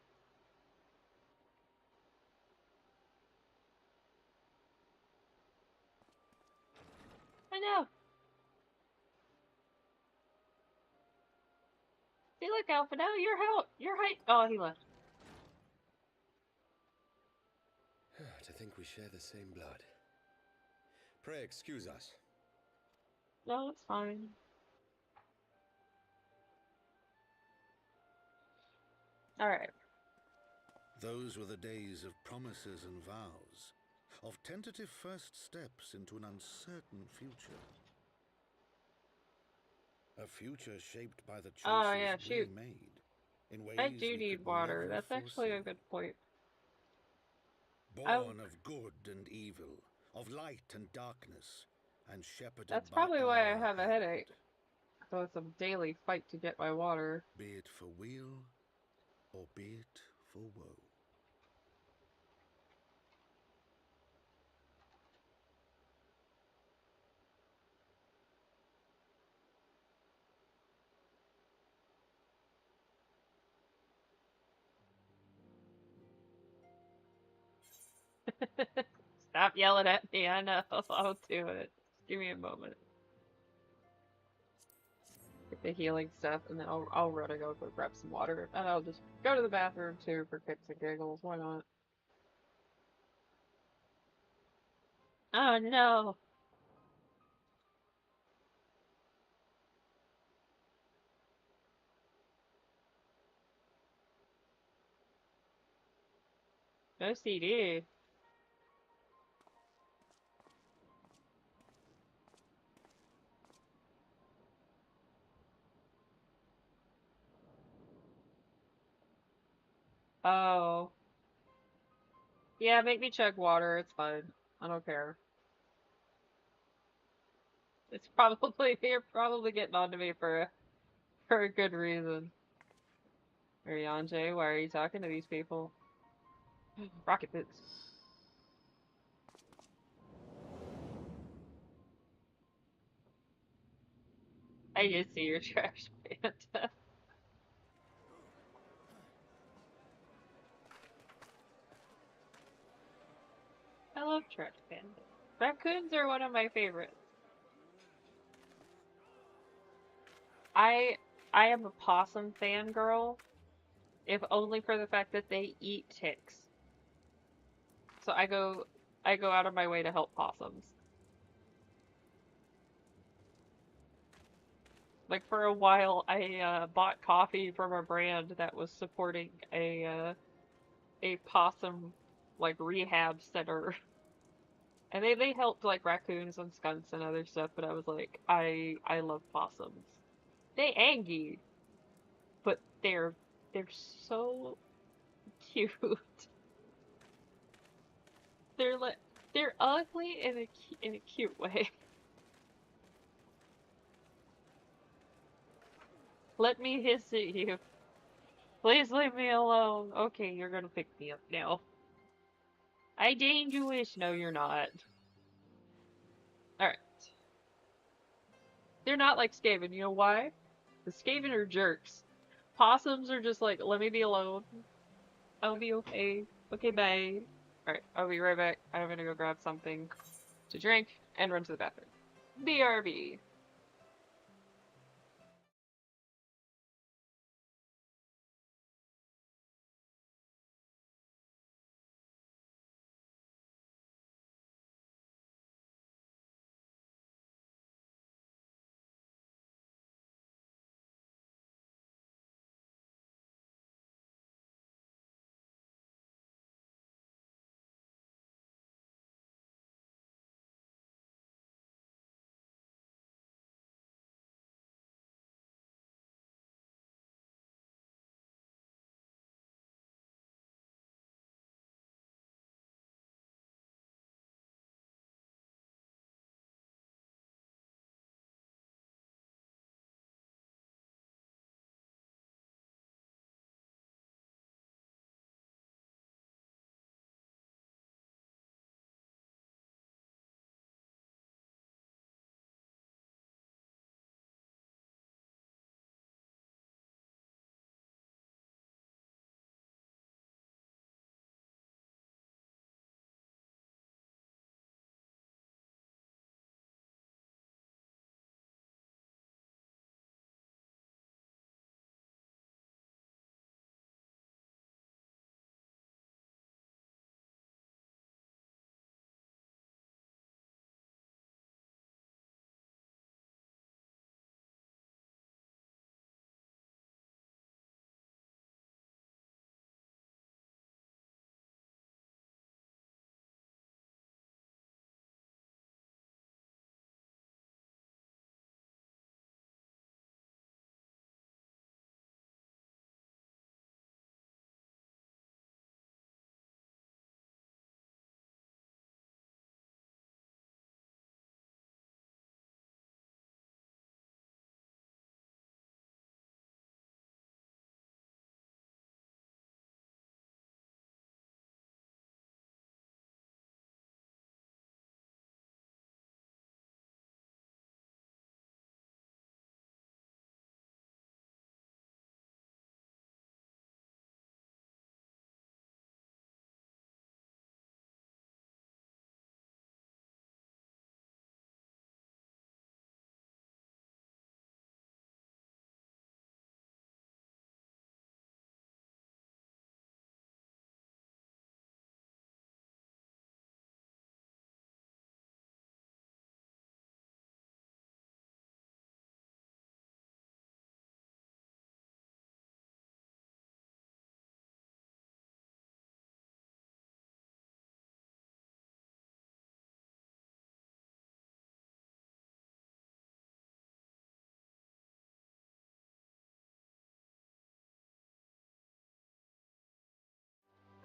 Speaker 1: I know. See, look, Alpha, now you're height. Oh, he left.
Speaker 10: To think we share the same blood. Pray excuse us.
Speaker 1: No, it's fine. All right.
Speaker 2: Those were the days of promises and vows, of tentative first steps into an uncertain future. A future shaped by the choices
Speaker 1: Oh yeah,
Speaker 2: we
Speaker 1: shoot.
Speaker 2: made, in ways
Speaker 1: I do
Speaker 2: we
Speaker 1: need
Speaker 2: could
Speaker 1: water.
Speaker 2: never
Speaker 1: That's actually a
Speaker 2: foresee.
Speaker 1: good point.
Speaker 2: Born of good and evil, of light and darkness, and shepherded
Speaker 1: That's
Speaker 2: by
Speaker 1: probably why I
Speaker 2: our
Speaker 1: have a
Speaker 2: hand,
Speaker 1: headache. So it's a daily fight to get my water.
Speaker 2: be it for weal or be it for woe.
Speaker 1: Stop yelling at me. I know. I'll do it. Just give me a moment. Get the healing stuff, and then I'll run and go grab some water, and I'll just go to the bathroom too for kicks and giggles. Why not? Oh no. No CD. Oh. Yeah, make me chug water. It's fine. I don't care. It's probably you're probably getting onto me for a good reason. Ariane, why are you talking to these people? Rocket boots. I did see your trash panda. I love trash panda. Raccoons are one of my favorites. I I am a possum fangirl, if only for the fact that they eat ticks. So I go out of my way to help possums. Like for a while, I bought coffee from a brand that was supporting a possum like rehab center And they helped like raccoons and skunks and other stuff, but I was like, I love possums. They angry, but they're so cute. They're like they're ugly in a cute way. Let me hiss at you. Please leave me alone. Okay, you're gonna pick me up now. I dangerous. No, you're not. Alright. They're not like Skaven. You know why? The Skaven are jerks. Possums are just like, let me be alone. I'll be okay. Okay, bye. Alright, I'll be right back. I'm gonna go grab something to drink and run to the bathroom. BRB.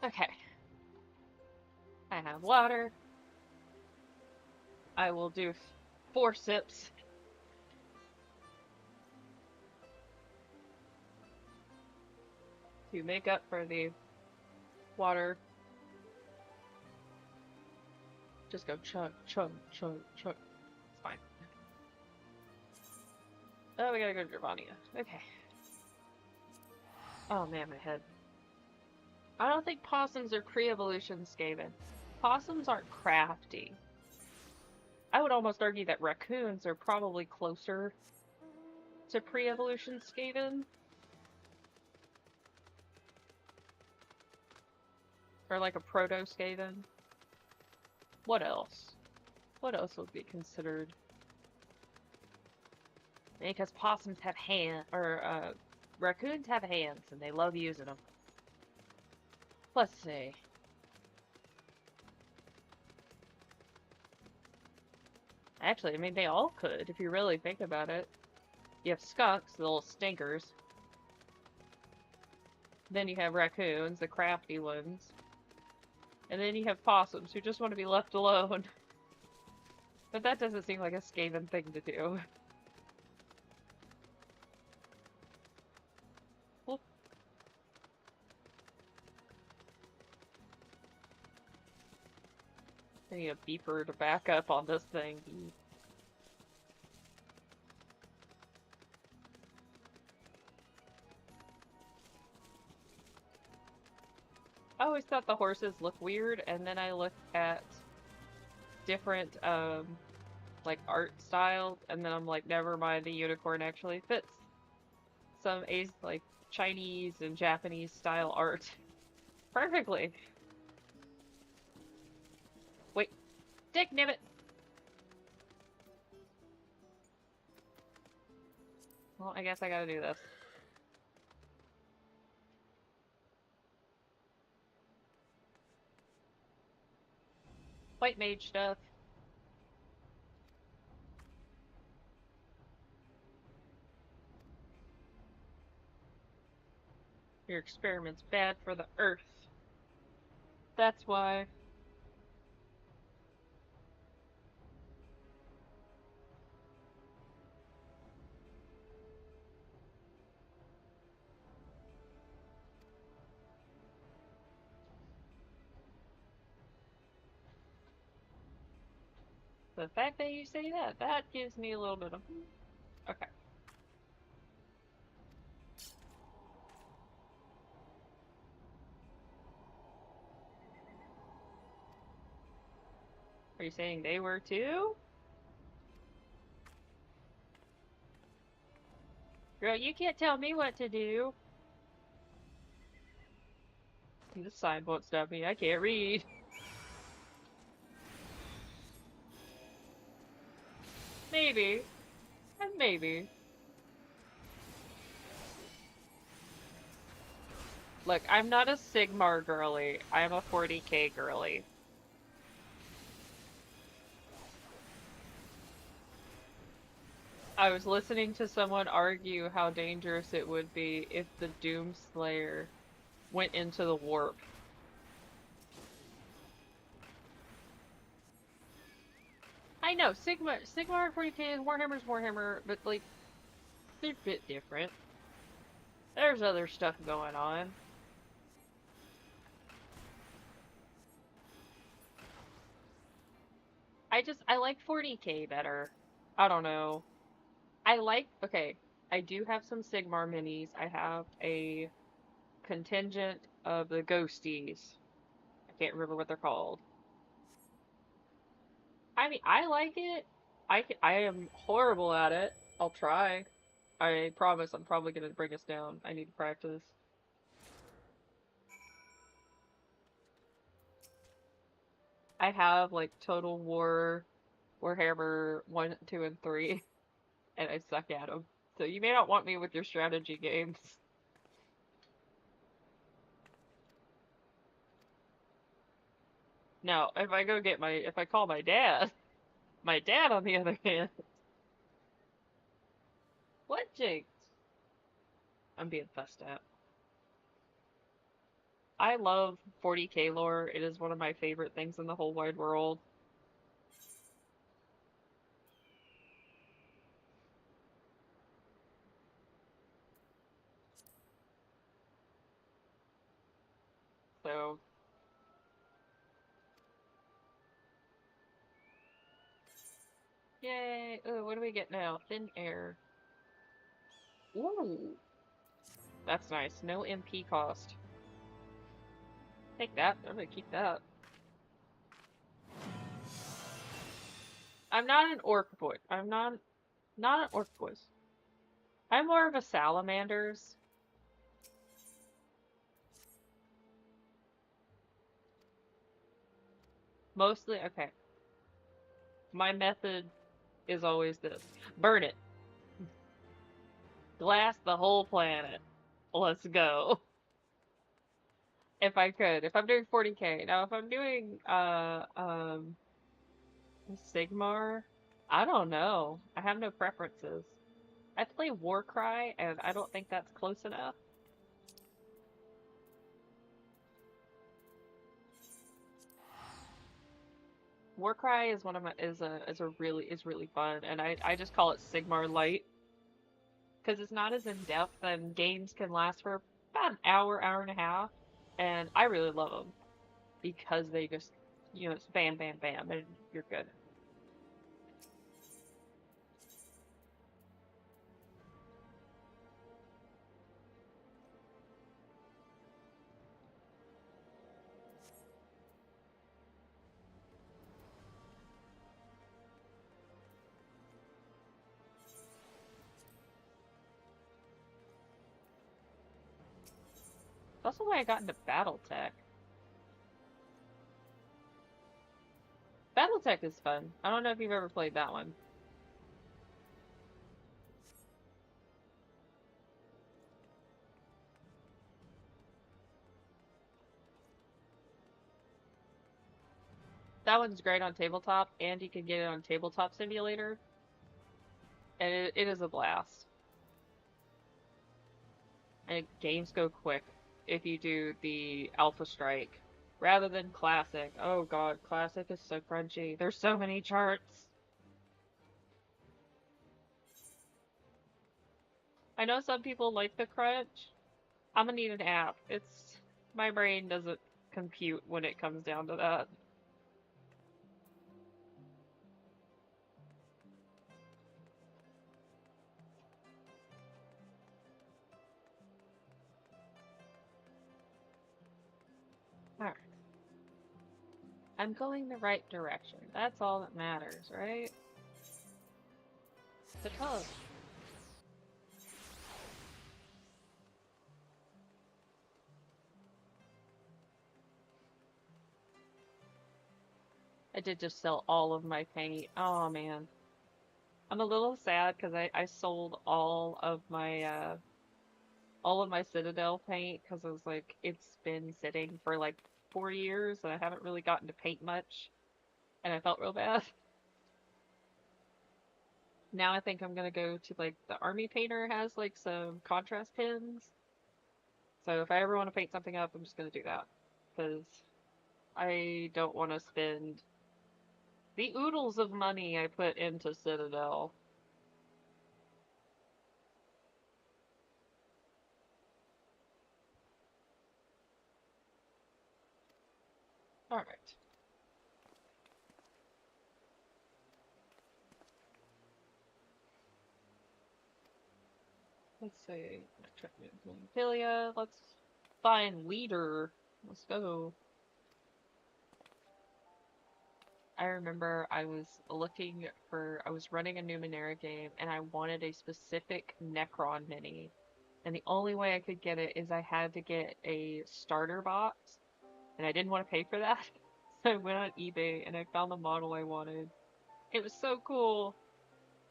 Speaker 1: Okay. I have water. I will do 4 sips. To make up for the water. Just go chug, chug, chug, chug. It's fine. Oh, we gotta go to Gervania. Okay. Oh man, my head. I don't think possums are pre-evolution Skaven. Possums aren't crafty. I would almost argue that raccoons are probably closer to pre-evolution Skaven. Or like a proto-Skaven. What else? What else would be considered? Because possums have raccoons have hands and they love using them. Let's see. Actually, I mean, they all could, if you really think about it. You have skunks, the little stinkers. Then you have raccoons, the crafty ones. And then you have possums, who just want to be left alone. But that doesn't seem like a Skaven thing to do. Well, I need a beeper to back up on this thing. I always thought the horses look weird, and then I looked at different, like, art styles, and then I'm like, never mind, the unicorn actually fits some, like, Chinese and Japanese style art perfectly. Wait, Dick Nibbit! Well, I guess I gotta do this. White mage stuff. Your experiment's bad for the earth. That's why. The fact that you say that, that gives me a little bit of... Okay. Are you saying they were too? Girl, you can't tell me what to do. This sign won't stop me. I can't read. Maybe. Maybe. Look, I'm not a Sigmar girly. I'm a 40k girly. I was listening to someone argue how dangerous it would be if the Doomslayer went into the warp. I know, Sigmar 40k is Warhammer's Warhammer, but like, they're a bit different. There's other stuff going on. I like 40k better. I don't know. Okay, I do have some Sigmar minis. I have a contingent of the ghosties. I can't remember what they're called. I mean, I like it. I am horrible at it. I'll try. I promise I'm probably gonna bring us down. I need to practice. I have like Total War, Warhammer 1, 2, and 3, and I suck at them. So you may not want me with your strategy games. Now, if I call my dad, on the other hand, what jinx? I'm being fussed at. I love 40k lore. It is one of my favorite things in the whole wide world. So, yay! Ooh, what do we get now? Thin air. Ooh, that's nice. No MP cost. Take that. I'm gonna keep that. I'm not an orc boy. I'm not an orc boy. I'm more of a salamanders. Mostly, okay. My method is always this. Burn it. Blast the whole planet. Let's go. If I could. If I'm doing 40k. Now if I'm doing Sigmar, I don't know. I have no preferences. I play Warcry, and I don't think that's close enough. Warcry is one of my is really fun, and I just call it Sigmar Light because it's not as in depth, and games can last for about an hour, hour and a half, and I really love them because they just, it's bam, bam, bam, and you're good. That's the way I got into BattleTech. BattleTech is fun. I don't know if you've ever played that one. That one's great on tabletop, and you can get it on Tabletop Simulator, and it is a blast. And games go quick if you do the Alpha Strike rather than Classic. Oh god, Classic is so crunchy. There's so many charts. I know some people like the crunch. I'm gonna need an app. My brain doesn't compute when it comes down to that. Alright. I'm going the right direction. That's all that matters, right? The color. I did just sell all of my paint. Oh man. I'm a little sad because I sold all of my Citadel paint because I was like, it's been sitting for like 4 years and I haven't really gotten to paint much, and I felt real bad. Now I think I'm gonna go to like the army painter has like some contrast pins. So if I ever want to paint something up, I'm just gonna do that because I don't want to spend the oodles of money I put into Citadel. Alright. Let's see. Philia, let's find leader. Let's go. I remember I was running a Numenera game and I wanted a specific Necron mini. And the only way I could get it is I had to get a starter box. And I didn't want to pay for that. So I went on eBay and I found the model I wanted. It was so cool.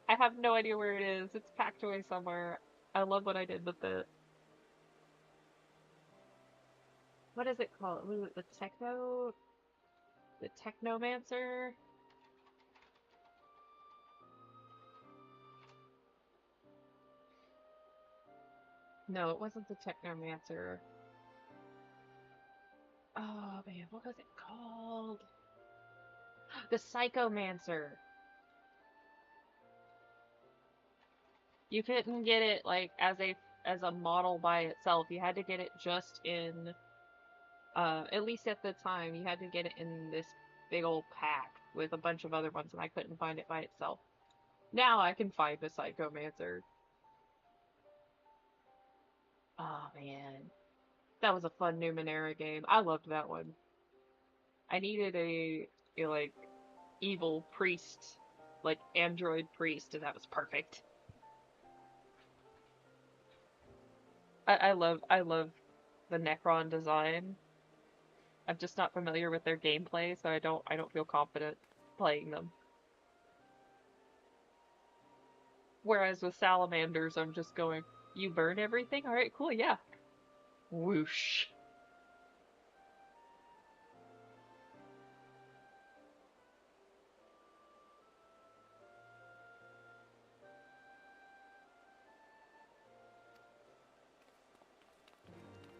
Speaker 1: I have no idea where it is. It's packed away somewhere. I love what I did with it. What is it called? Was it the Technomancer? No, it wasn't the Technomancer. Oh man, what was it called? The Psychomancer. You couldn't get it like as a model by itself. You had to get it just in at least at the time, you had to get it in this big old pack with a bunch of other ones, and I couldn't find it by itself. Now I can find the Psychomancer. Oh man. That was a fun Numenera game. I loved that one. I needed a like evil priest, like android priest, and that was perfect. I love the Necron design. I'm just not familiar with their gameplay, so I don't feel confident playing them. Whereas with salamanders, I'm just going, you burn everything? Alright, cool, yeah. Whoosh.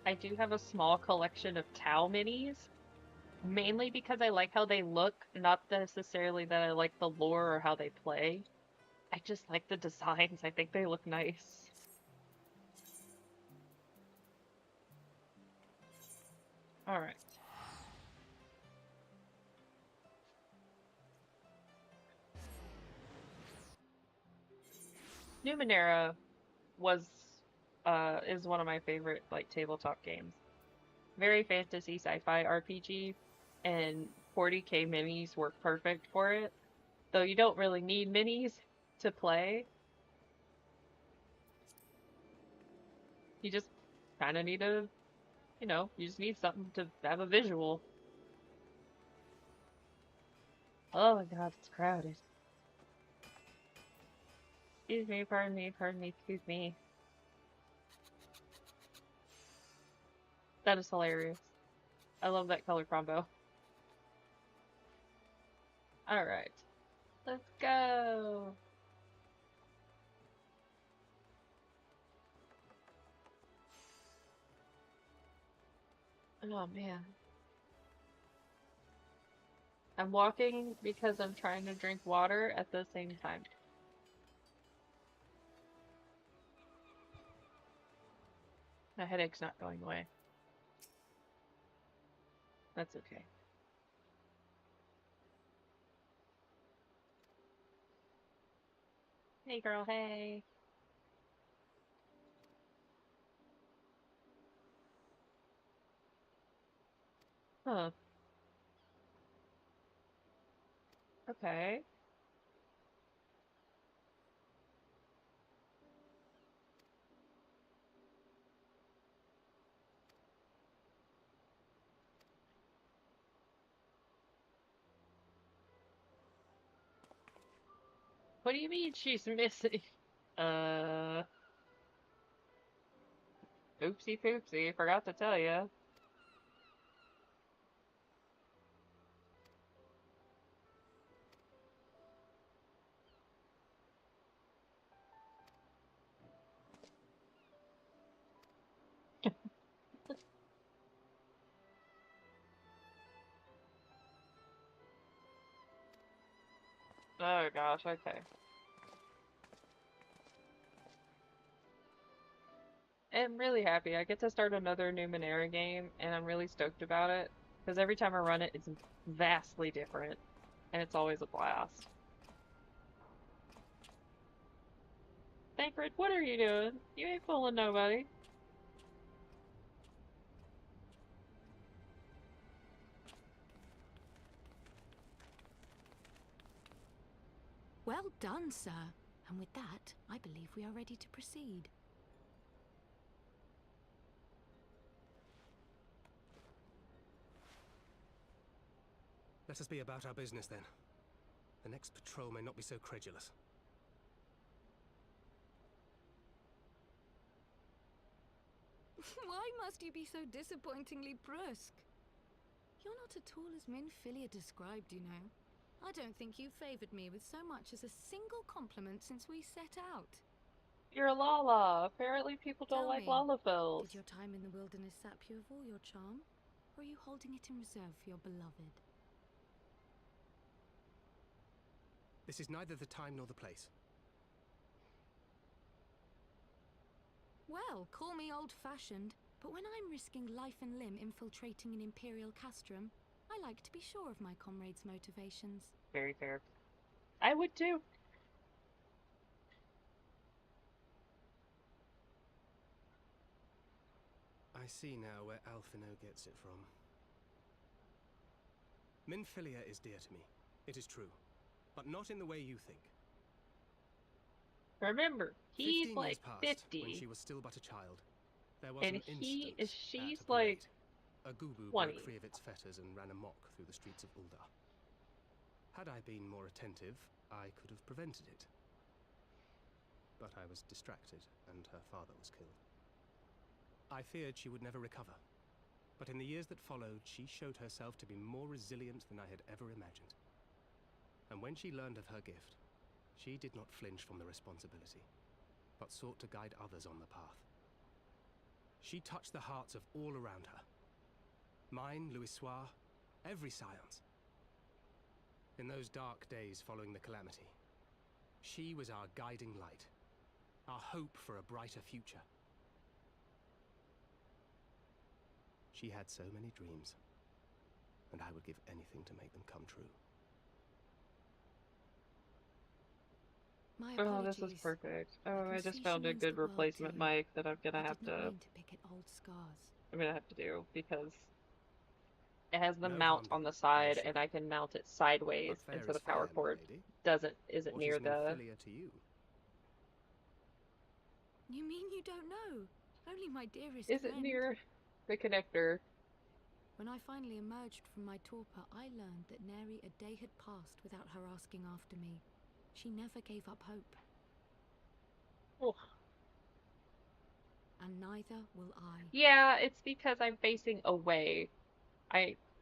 Speaker 1: I do have a small collection of Tau minis, mainly because I like how they look, not necessarily that I like the lore or how they play. I just like the designs. I think they look nice. All right. Numenera was is one of my favorite like tabletop games. Very fantasy sci-fi RPG, and 40k minis work perfect for it. Though you don't really need minis to play. You just kind of need a, you just need something to have a visual. Oh my god, it's crowded. Excuse me, pardon me, pardon me, excuse me. That is hilarious. I love that color combo. Alright, let's go. Oh man. I'm walking because I'm trying to drink water at the same time. My headache's not going away. That's okay. Hey girl, hey. Huh. Okay. What do you mean she's missing? Uh, oopsie poopsie, forgot to tell you. Oh gosh, okay. I'm really happy. I get to start another Numenera game, and I'm really stoked about it. Because every time I run it, it's vastly different, and it's always a blast. Thancred, what are you doing? You ain't fooling nobody.
Speaker 8: Well done, sir. And with that, I believe we are ready to proceed.
Speaker 4: Let us be about our business, then. The next patrol may not be so credulous.
Speaker 8: Why must you be so disappointingly brusque? You're not at all as Minfilia described, you know. I don't think you've favored me with so much as a single compliment since we set out.
Speaker 1: You're a Lala. Apparently people don't
Speaker 8: Tell
Speaker 1: like
Speaker 8: me,
Speaker 1: Lalafels.
Speaker 8: did your time in the wilderness sap you of all your charm? Or are you holding it in reserve for your beloved?
Speaker 4: This is neither the time nor the place.
Speaker 8: Well, call me old-fashioned, but when I'm risking life and limb infiltrating an Imperial castrum, I like to be sure of my comrades' motivations.
Speaker 1: Very fair. I would too.
Speaker 4: I see now where Alphino gets it from. Minfilia is dear to me. It is true. But not in the way you think.
Speaker 1: Remember, he's
Speaker 4: 15
Speaker 1: like
Speaker 4: years passed
Speaker 1: 50.
Speaker 4: when she was still but a child. There was
Speaker 1: And
Speaker 4: an incident
Speaker 1: she's
Speaker 4: at a
Speaker 1: like
Speaker 4: parade. A gubu
Speaker 1: 20.
Speaker 4: broke free of its fetters and ran amok through the streets of Ul'dah. Had I been more attentive, I could have prevented it. But I was distracted, and her father was killed. I feared she would never recover. But in the years that followed, she showed herself to be more resilient than I had ever imagined. And when she learned of her gift, she did not flinch from the responsibility, but sought to guide others on the path. She touched the hearts of all around her. Mine, Louisoire, every science. In those dark days following the calamity, she was our guiding light, our hope for a brighter future. She had so many dreams, and I would give anything to make them come true.
Speaker 8: My
Speaker 1: Oh,
Speaker 8: apologies.
Speaker 1: this is perfect.
Speaker 8: I
Speaker 1: Oh,
Speaker 8: can
Speaker 1: I just
Speaker 8: see
Speaker 1: found
Speaker 8: she
Speaker 1: a
Speaker 8: means
Speaker 1: good
Speaker 8: the world
Speaker 1: replacement
Speaker 8: to you.
Speaker 1: mic that I'm gonna
Speaker 8: I
Speaker 1: have
Speaker 8: did not
Speaker 1: to
Speaker 8: mean to pick at old scars.
Speaker 1: do because it has the
Speaker 4: No
Speaker 1: mount
Speaker 4: harm
Speaker 1: on
Speaker 4: done,
Speaker 1: the side,
Speaker 4: Alicia.
Speaker 1: and I can mount it sideways,
Speaker 4: But fair
Speaker 1: and so
Speaker 4: is
Speaker 1: the power
Speaker 4: fair, my
Speaker 1: cord
Speaker 4: lady.
Speaker 1: isn't
Speaker 4: What
Speaker 1: near
Speaker 4: is
Speaker 1: the.
Speaker 4: Minfilia to you?
Speaker 8: You mean you don't know? Only my dearest
Speaker 1: Is it
Speaker 8: friend.
Speaker 1: near the connector?
Speaker 8: When I finally emerged from my torpor, I learned that nary a day had passed without her asking after me. She never gave up hope.
Speaker 1: Oh.
Speaker 8: And neither will I.
Speaker 1: Yeah, it's because I'm facing away.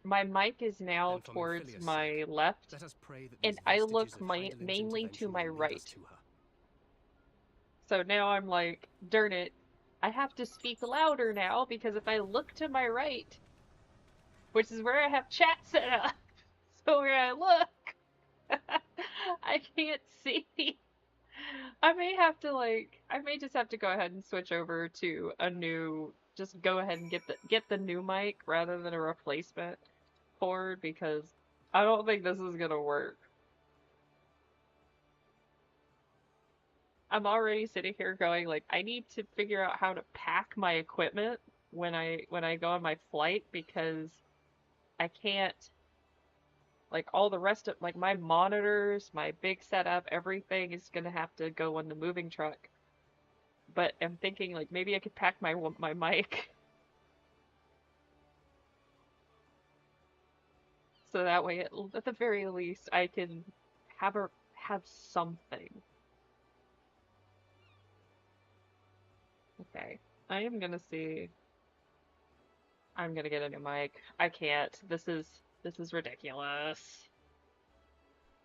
Speaker 1: My mic is now
Speaker 4: Then for
Speaker 1: towards
Speaker 4: Minfilia's
Speaker 1: my
Speaker 4: sake,
Speaker 1: left,
Speaker 4: let us pray that
Speaker 1: and
Speaker 4: these
Speaker 1: I
Speaker 4: vestiges
Speaker 1: look
Speaker 4: of Hydalin's
Speaker 1: mainly to
Speaker 4: intervention
Speaker 1: my
Speaker 4: will lead us
Speaker 1: right.
Speaker 4: to her.
Speaker 1: So now I'm like, darn it, I have to speak louder now because if I look to my right, which is where I have chat set up, so where I look, I can't see. I may just have to go ahead and switch over to a new, just go ahead and get the new mic rather than a replacement cord because I don't think this is gonna work. I'm already sitting here going like I need to figure out how to pack my equipment when I go on my flight because I can't like all the rest of like my monitors, my big setup, everything is gonna have to go on the moving truck. But I'm thinking like maybe I could pack my mic so that way at the very least I can have something. Okay, I am gonna see. I'm gonna get a new mic. I can't. This is ridiculous.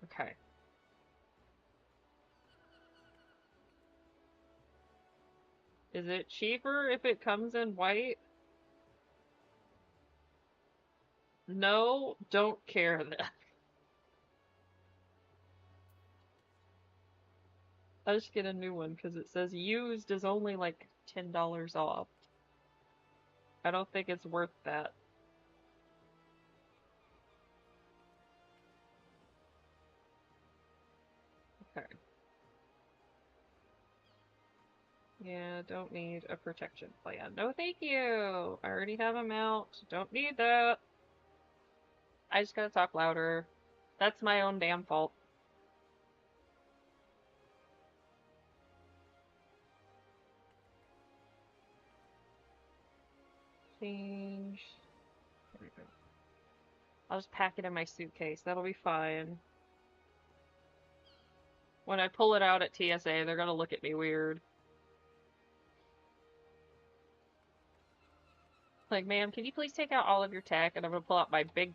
Speaker 1: Okay. Is it cheaper if it comes in white? No, don't care then. I'll just get a new one because it says used is only like $10 off. I don't think it's worth that. Okay. Yeah, don't need a protection plan. No, thank you. I already have a mount. Don't need that. I just gotta talk louder. That's my own damn fault. Change. There we go. I'll just pack it in my suitcase. That'll be fine. When I pull it out at TSA, they're gonna look at me weird. Like, ma'am, can you please take out all of your tech? And I'm gonna pull out my big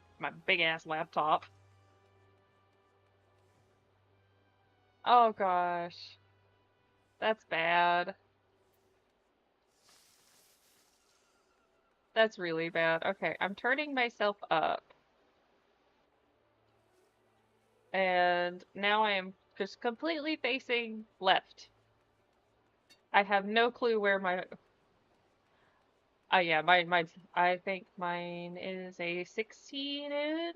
Speaker 1: ass laptop. Oh gosh. That's bad. That's really bad. Okay, I'm turning myself up. And now I am just completely facing left. I have no clue where my... yeah, mine's... I think mine is a 16-inch?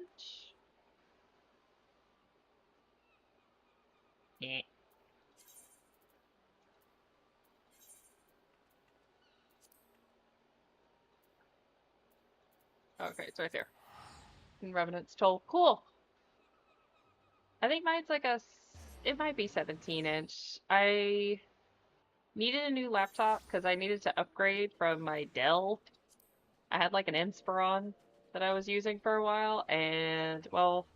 Speaker 1: Yeah. Okay, it's right there. And Revenant's Toll. Cool. I think mine's like it might be 17-inch. I needed a new laptop because I needed to upgrade from my Dell. I had like an Inspiron that I was using for a while, and well,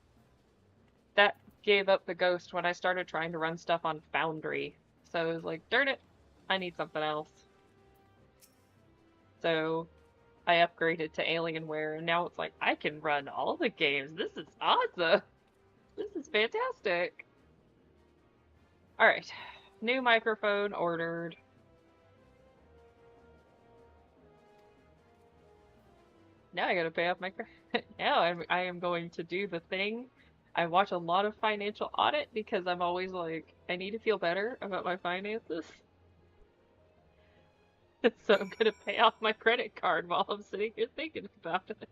Speaker 1: that gave up the ghost when I started trying to run stuff on Foundry. So I was like, darn it, I need something else. So I upgraded to Alienware, and now it's like, I can run all the games. This is awesome. This is fantastic. Alright, new microphone ordered. Now I gotta pay off my credit. Now I am going to do the thing. I watch a lot of financial audit because I'm always like, I need to feel better about my finances. So I'm gonna pay off my credit card while I'm sitting here thinking about it.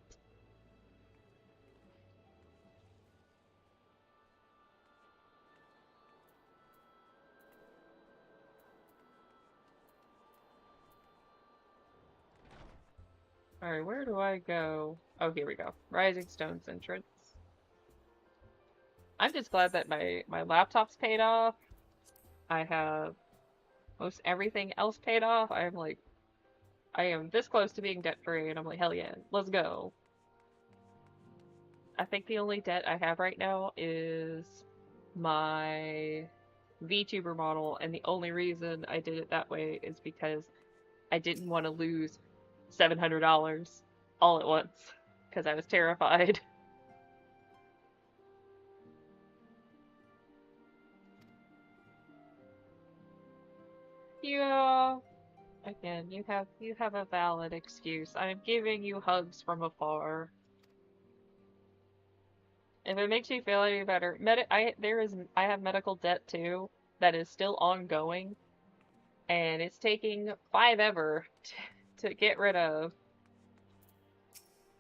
Speaker 1: Alright, where do I go? Oh, here we go. Rising Stone's entrance. I'm just glad that my laptop's paid off. I have most everything else paid off. I'm like, I am this close to being debt free, and I'm like, hell yeah, let's go. I think the only debt I have right now is my VTuber model, and the only reason I did it that way is because I didn't want to lose $700 all at once, because I was terrified. Yeah. Again, you have a valid excuse. I'm giving you hugs from afar. If it makes you feel any better, I have medical debt too that is still ongoing, and it's taking 5 ever to get rid of.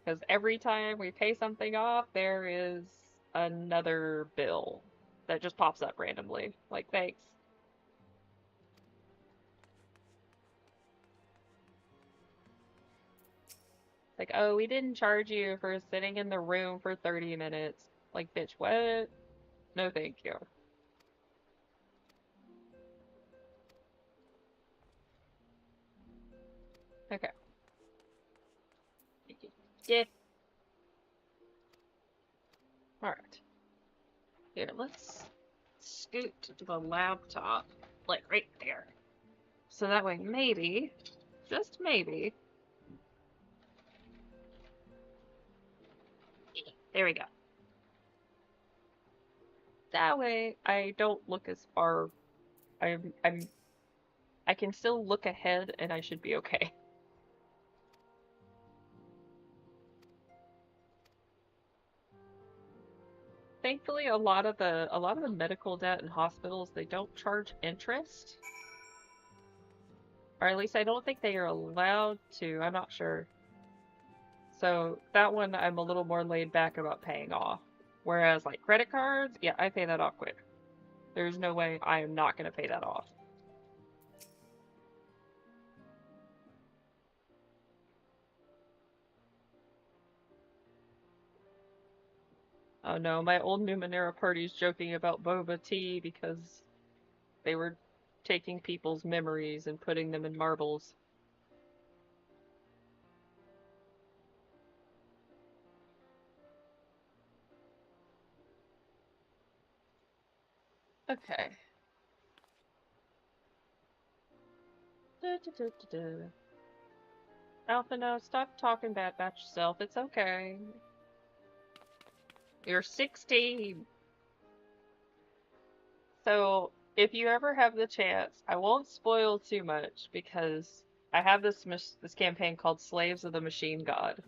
Speaker 1: Because every time we pay something off, there is another bill that just pops up randomly. Like, thanks. Like, oh, we didn't charge you for sitting in the room for 30 minutes. Like, bitch, what? No, thank you. Okay. Yeah. Alright. Here, let's scoot to the laptop. Like, right there. So that way, maybe, just maybe. There we go. That way, I don't look as far. I can still look ahead, and I should be okay. Thankfully, a lot of the medical debt in hospitals, they don't charge interest. Or at least I don't think they are allowed to. I'm not sure. So that one I'm a little more laid back about paying off. Whereas like credit cards, yeah, I pay that off quick. There's no way I am not going to pay that off. Oh no, my old Numenera party's joking about boba tea because they were taking people's memories and putting them in marbles. Okay. Alpha, no, stop talking bad about yourself. It's okay. You're 16. So, if you ever have the chance, I won't spoil too much because I have this campaign called Slaves of the Machine God.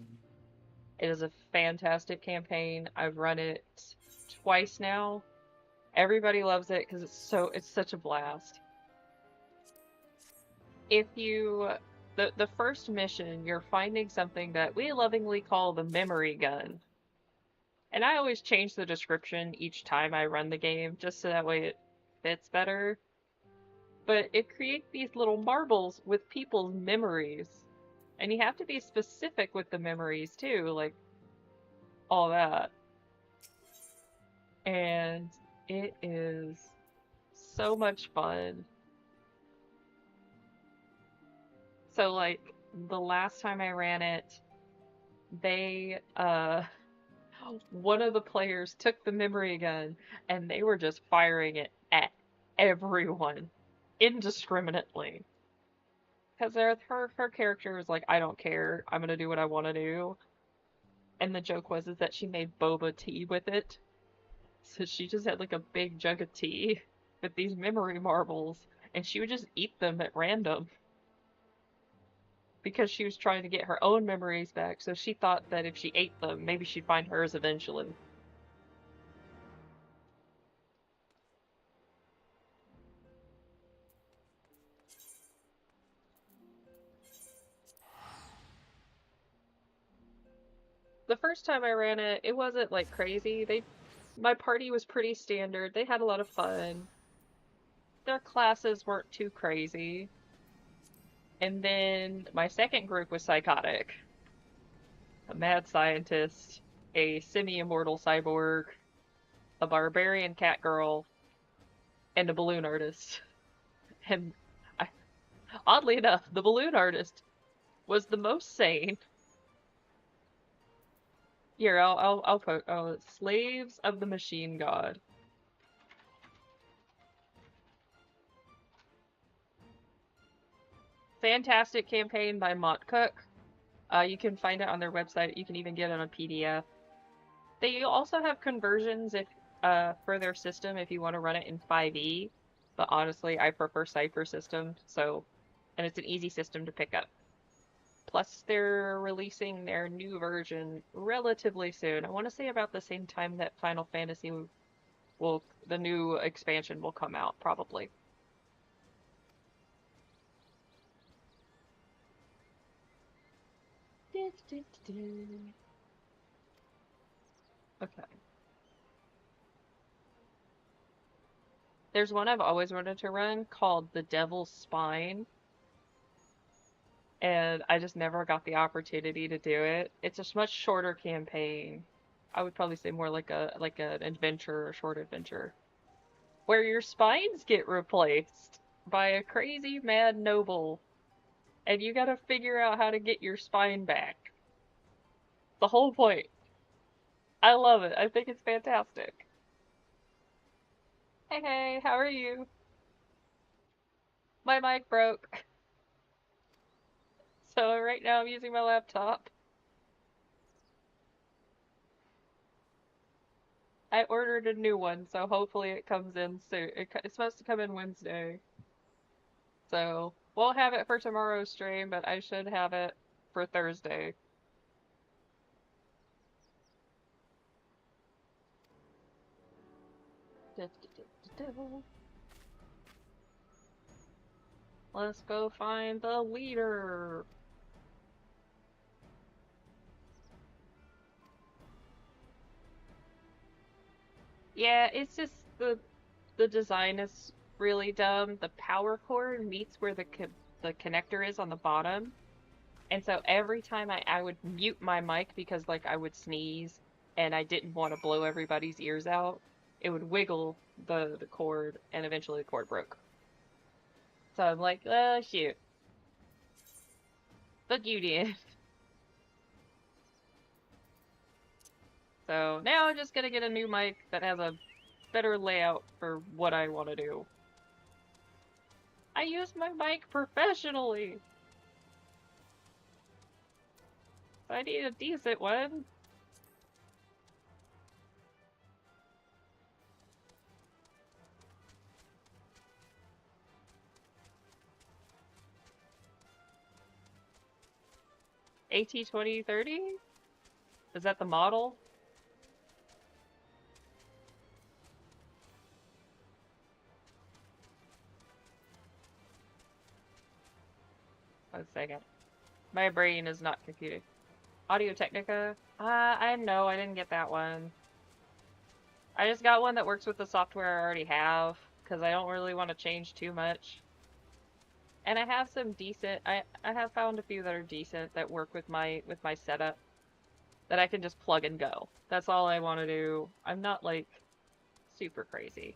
Speaker 1: It is a fantastic campaign. I've run it twice now. Everybody loves it because it's such a blast. If you the first mission, you're finding something that we lovingly call the memory gun. And I always change the description each time I run the game, just so that way it fits better. But it creates these little marbles with people's memories. And you have to be specific with the memories too, like all that. And it is so much fun. So like the last time I ran it, they one of the players took the memory gun and they were just firing it at everyone indiscriminately. Because her character is like, I don't care, I'm gonna do what I want to do. And the joke was is that she made boba tea with it. So she just had like a big jug of tea with these memory marbles, and she would just eat them at random. because she was trying to get her own memories back, so she thought that if she ate them, maybe she'd find hers eventually. The first time I ran it, it wasn't like crazy. My party was pretty standard. They had a lot of fun. Their classes weren't too crazy. And then my second group was psychotic. A mad scientist, a semi-immortal cyborg, a barbarian cat girl, and a balloon artist. And oddly enough, the balloon artist was the most sane. Here, I'll put Slaves of the Machine God. Fantastic campaign by Mont Cook. You can find it on their website. You can even get it on PDF. They also have conversions if for their system if you want to run it in 5e. But honestly, I prefer Cypher system, and it's an easy system to pick up. Plus, they're releasing their new version relatively soon. I want to say about the same time that Final Fantasy the new expansion will come out, probably. Okay. There's one I've always wanted to run called The Devil's Spine, and I just never got the opportunity to do it. It's a much shorter campaign. I would probably say more like an adventure or short adventure, where your spines get replaced by a crazy mad noble, and you gotta figure out how to get your spine back. The whole point. I love it. I think it's fantastic. Hey, how are you? My mic broke. So right now I'm using my laptop. I ordered a new one, so hopefully it comes in soon. It's supposed to come in Wednesday. So, won't have it for tomorrow's stream, but I should have it for Thursday. Let's go find the leader. Yeah, it's just the design is really dumb. The power cord meets where the connector is on the bottom. And so every time I would mute my mic because like I would sneeze and I didn't want to blow everybody's ears out, it would wiggle the cord and eventually the cord broke. So I'm like, oh shoot. But you did. So now I'm just gonna get a new mic that has a better layout for what I want to do. I use my mic professionally. I need a decent one. AT2030? Is that the model? One second. My brain is not computing. Audio Technica? I know, I didn't get that one. I just got one that works with the software I already have, because I don't really want to change too much. And I have some decent, I have found a few that are decent that work with my setup that I can just plug and go. That's all I want to do. I'm not like super crazy.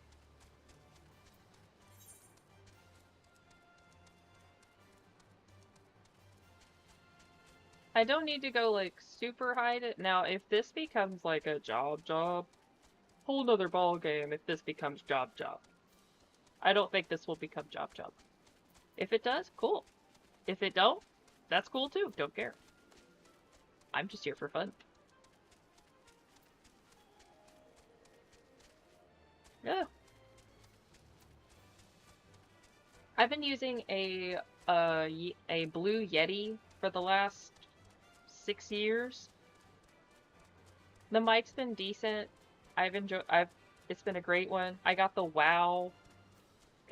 Speaker 1: I don't need to go like super high to now if this becomes like a job, whole nother ball game if this becomes job. I don't think this will become job. If it does, cool. If it don't, that's cool too. Don't care. I'm just here for fun. Yeah. I've been using a Blue Yeti for the last 6 years. The mic's been decent. It's been a great one. I got the WoW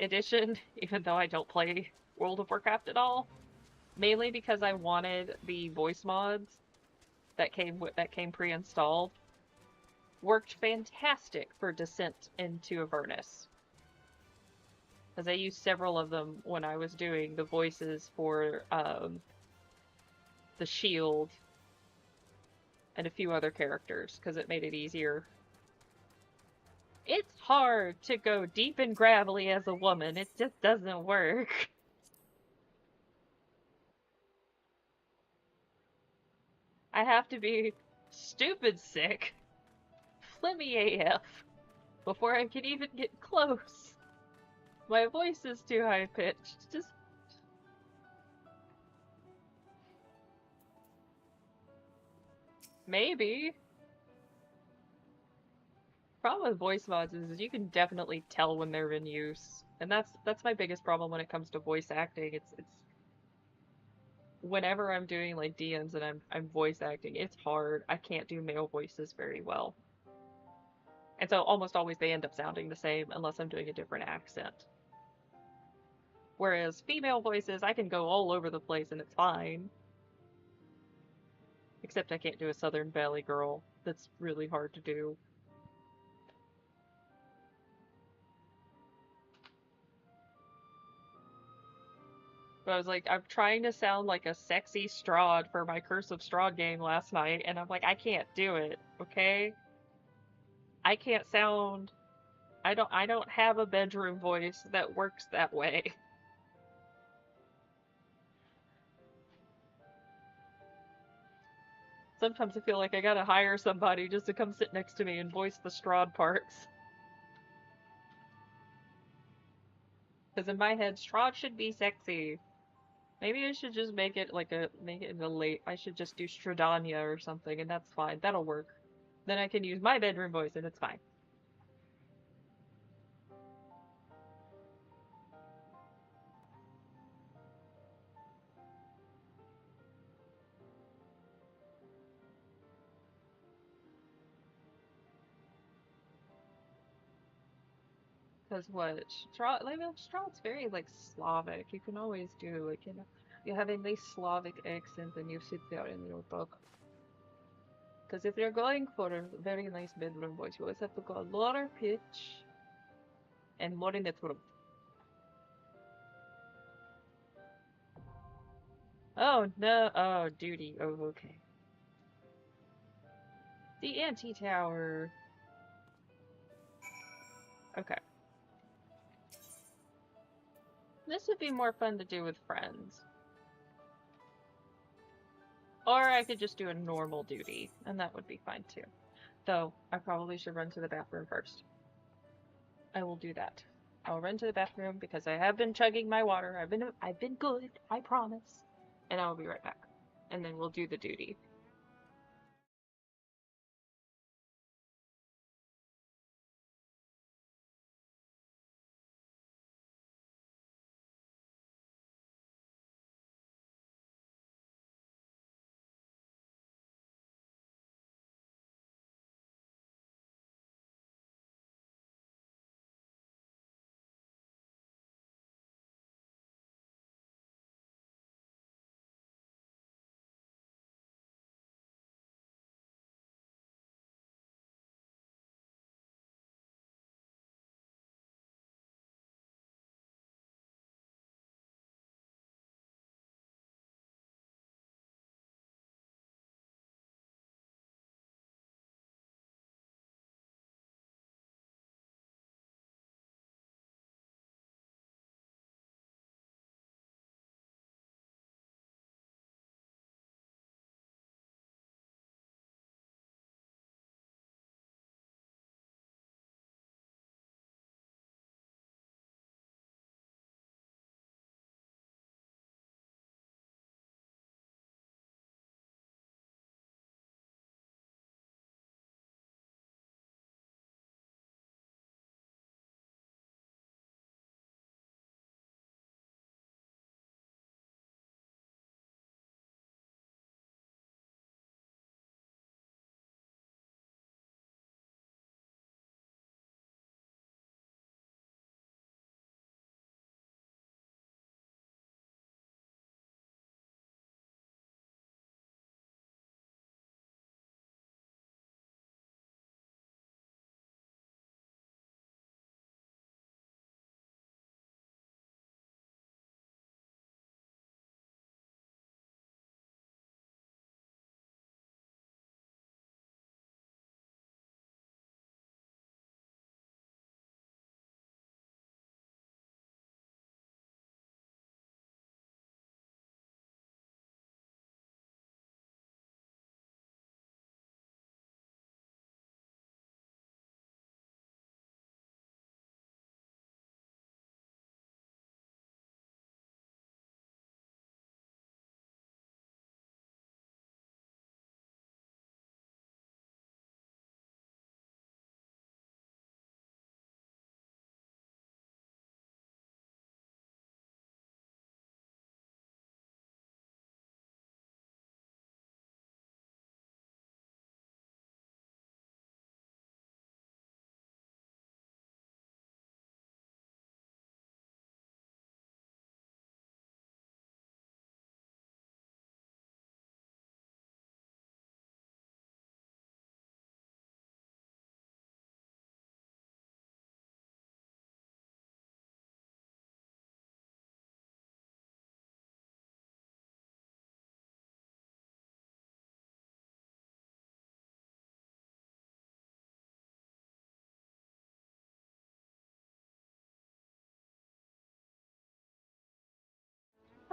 Speaker 1: edition, even though I don't play World of Warcraft at all. Mainly because I wanted the voice mods that came pre-installed. Worked fantastic for Descent into Avernus. Because I used several of them when I was doing the voices for the Shield and a few other characters, because it made it easier. It's hard to go deep and gravelly as a woman. It just doesn't work. I have to be stupid sick, flimmy AF, before I can even get close. My voice is too high-pitched. Just... Maybe. Problem with voice mods is you can definitely tell when they're in use. And that's my biggest problem when it comes to voice acting. It's whenever I'm doing like DMs and I'm voice acting, it's hard. I can't do male voices very well. And so almost always they end up sounding the same unless I'm doing a different accent. Whereas female voices, I can go all over the place and it's fine. Except I can't do a Southern Valley girl. That's really hard to do. But I was like, I'm trying to sound like a sexy Strahd for my Curse of Strahd game last night, and I'm like, I can't do it, okay? I can't sound... I don't have a bedroom voice that works that way. Sometimes I feel like I gotta hire somebody just to come sit next to me and voice the Strahd parts. Because in my head, Strahd should be sexy. Maybe I should just make it like I should just do Stradania or something, and that's fine. That'll work. Then I can use my bedroom voice, and it's fine. Because what? Strahd's very, like, Slavic. You can always do, like, you have a nice Slavic accent and you sit there in your book. Because if you're going for a very nice bedroom voice, you always have to go a lower pitch and more in the throat. Oh, no. Oh, duty. Oh, okay. The anti-tower. Okay. This would be more fun to do with friends. Or I could just do a normal duty, and that would be fine too. Though, I probably should run to the bathroom first. I will do that. I'll run to the bathroom because I have been chugging my water. I've been good, I promise. And I will be right back. And then we'll do the duty.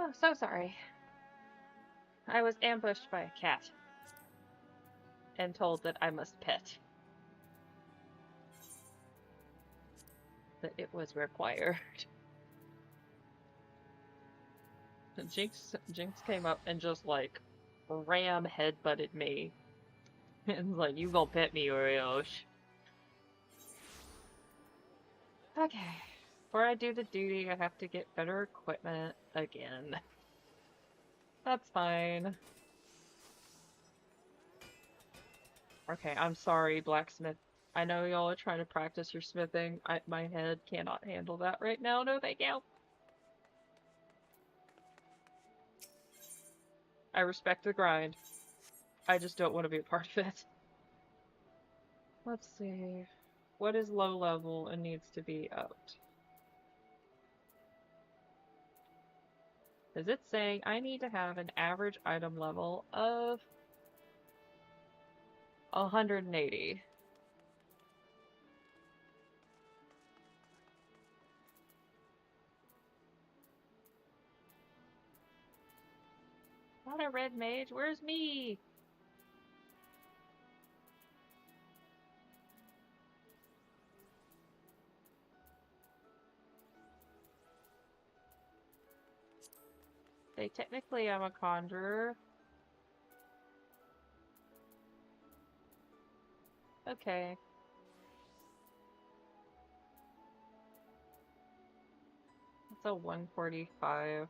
Speaker 1: Oh, so sorry. I was ambushed by a cat and told that I must pet. That it was required. Jinx came up and just like ram headbutted me. And like, you gonna pet me, Oriosh. Okay. Before I do the duty, I have to get better equipment again. That's fine. Okay, I'm sorry, blacksmith. I know y'all are trying to practice your smithing. My head cannot handle that right now. No, thank you. I respect the grind. I just don't want to be a part of it. Let's see. What is low level and needs to be upped? Is it saying I need to have an average item level of 180? Not a red mage. Where's me? They technically am a conjurer. Okay. It's a 145.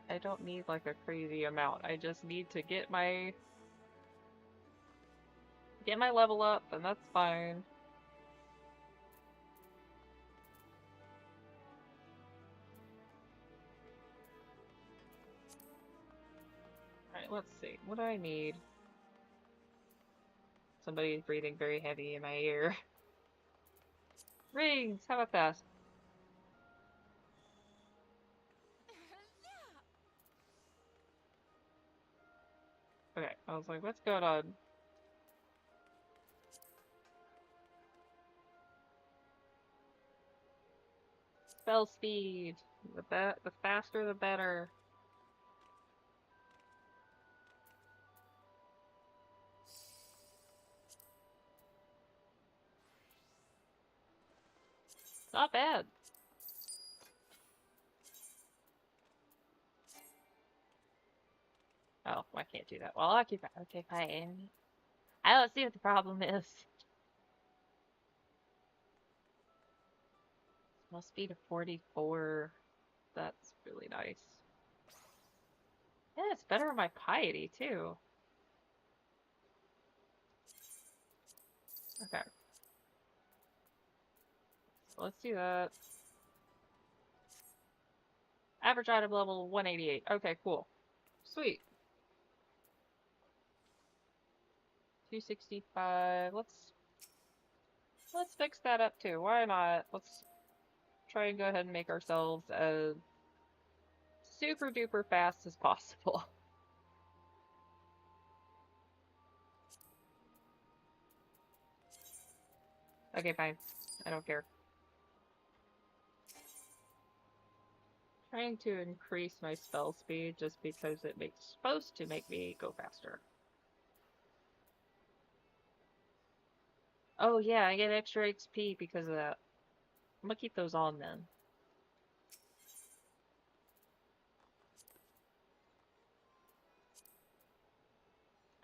Speaker 1: I don't need like a crazy amount. I just need to get my level up, and that's fine. Alright, let's see. What do I need? Somebody's breathing very heavy in my ear. Rings! How about that? Okay, I was like, what's going on? Spell speed! The faster the better. Not bad. Oh, I can't do that. Well, occupy. Okay, fine. I don't see what the problem is. Spell speed of 44. That's really nice. Yeah, it's better on my piety, too. Okay. So let's do that. Average item level 188. Okay, cool. Sweet. 265. Let's fix that up too. Why not? Let's try and go ahead and make ourselves as super duper fast as possible. Okay, fine. I don't care. Trying to increase my spell speed just because it's supposed to make me go faster. Oh yeah, I get extra XP because of that. I'm gonna keep those on then.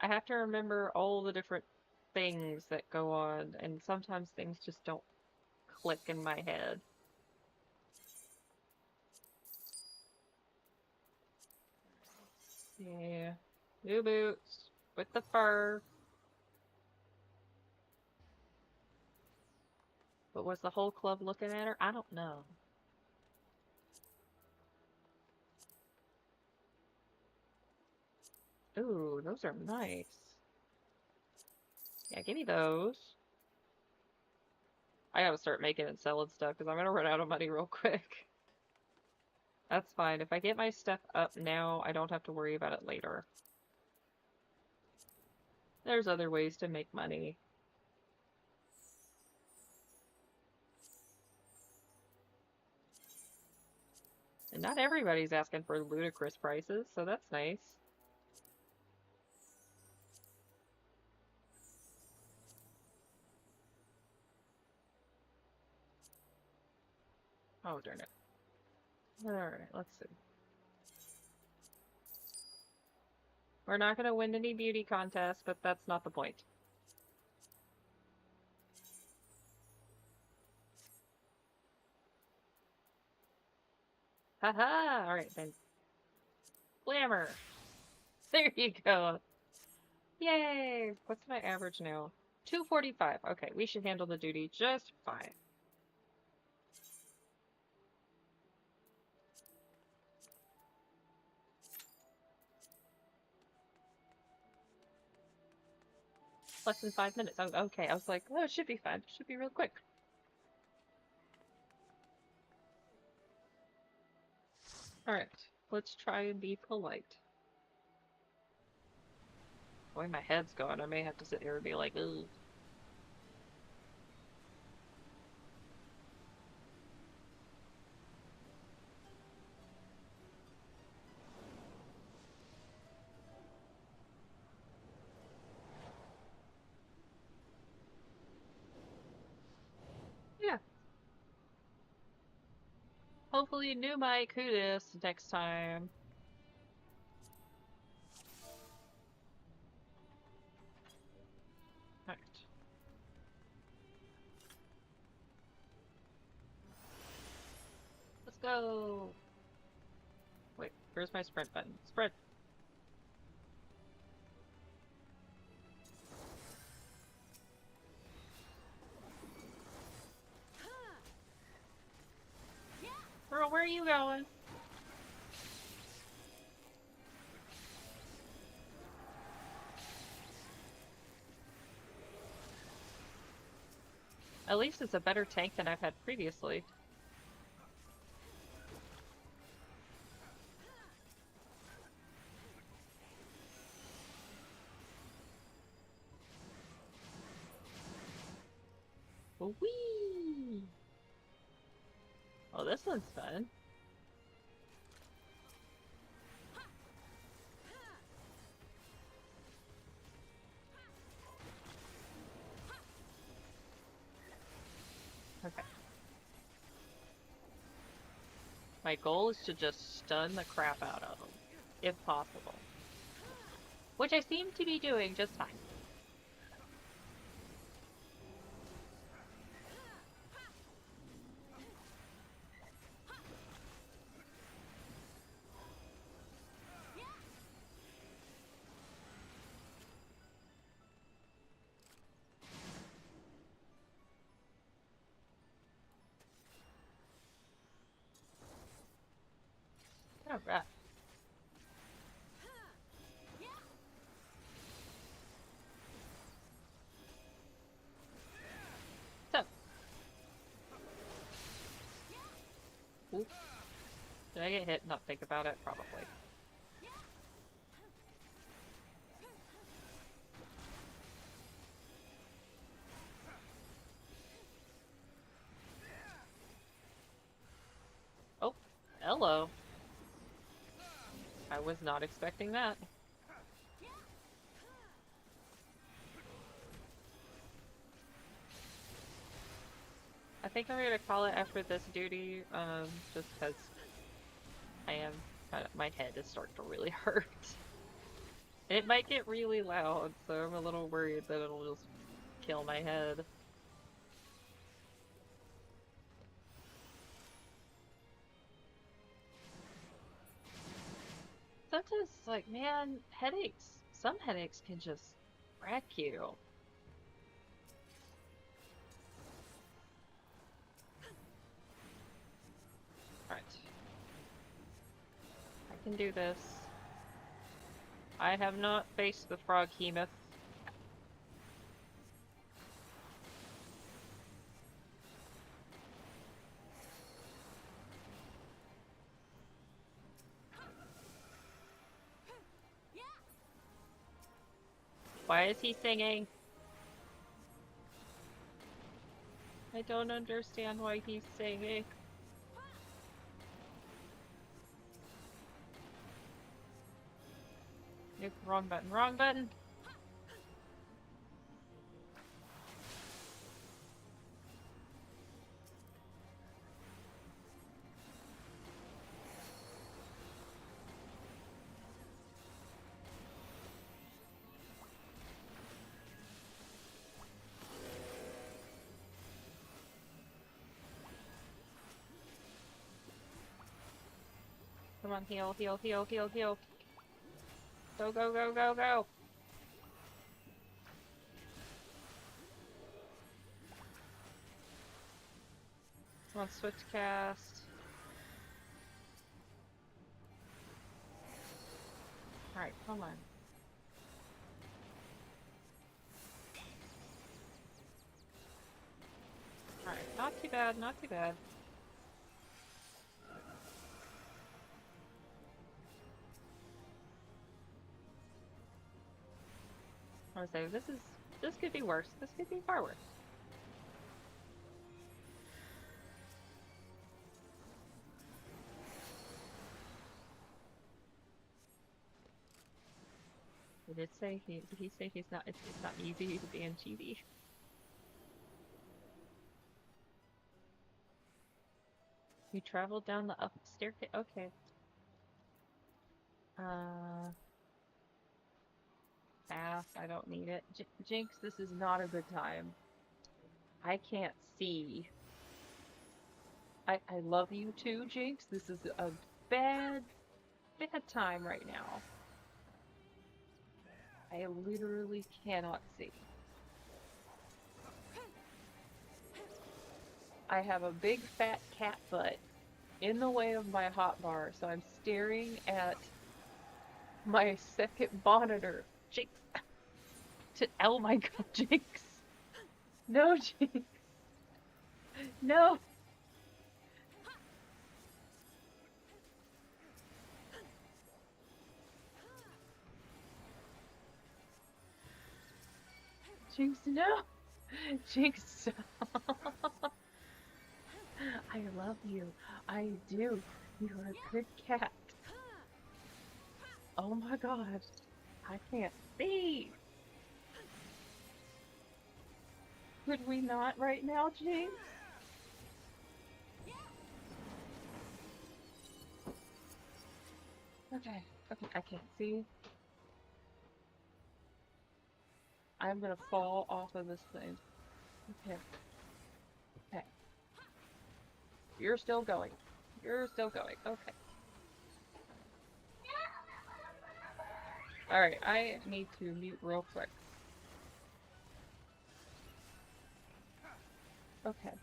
Speaker 1: I have to remember all the different things that go on, and sometimes things just don't click in my head. Yeah. New boots with the fur. But was the whole club looking at her? I don't know. Ooh, those are nice. Yeah, give me those. I gotta start making and selling stuff because I'm gonna run out of money real quick. That's fine. If I get my stuff up now, I don't have to worry about it later. There's other ways to make money. And not everybody's asking for ludicrous prices, so that's nice. Oh, darn it. Alright, let's see. We're not going to win any beauty contests, but that's not the point. Haha! Alright then. Glamour! There you go! Yay! What's my average now? 245. Okay, we should handle the duty just fine. Less than 5 minutes. Oh, okay. I was like, oh, it should be fine. It should be real quick. Alright, let's try and be polite. Boy, my head's gone. I may have to sit here and be like, ugh. Yeah. Hopefully new mic, who this next time. Alright. Let's go! Wait, where's my sprint button? Sprint! Girl, where are you going? At least it's a better tank than I've had previously. Whee! Oh, this one's fun. Okay. My goal is to just stun the crap out of them, if possible. Which I seem to be doing just fine. Alright. So. Oops. Did I get hit and not think about it? Probably. Oh, hello. I was not expecting that. I think I'm gonna call it after this duty, just because I am my head is starting to really hurt. And it might get really loud, so I'm a little worried that it'll just kill my head. Sometimes, like, man, headaches. Some headaches can just wreck you. Alright. I can do this. I have not faced the frog hemoth. Why is he singing? I don't understand why he's singing. Nope, wrong button, wrong button. Come on, heal, heal, heal, heal, heal. Go, go, go, go, go. Come on, switch cast. Alright, come on. Alright, not too bad, not too bad. I was saying, this could be worse. This could be far worse. He did say he say he's not. It's not easy to be in GB. You traveled down the up staircase. Okay. Pass. I don't need it. Jinx, this is not a good time. I can't see. I love you too, Jinx. This is a bad time right now. I literally cannot see. I have a big fat cat butt in the way of my hotbar, so I'm staring at my second monitor. Jinx! Oh my god, Jinx! No, Jinx! No! Jinx, no! Jinx, stop! I love you. I do. You're a good cat. Oh my god. I can't see. Could we not right now, Jinx? Okay. Okay, I can't see. I'm gonna fall off of this thing. Okay. Okay. You're still going. You're still going. Okay. Alright, I need to mute real quick. Okay.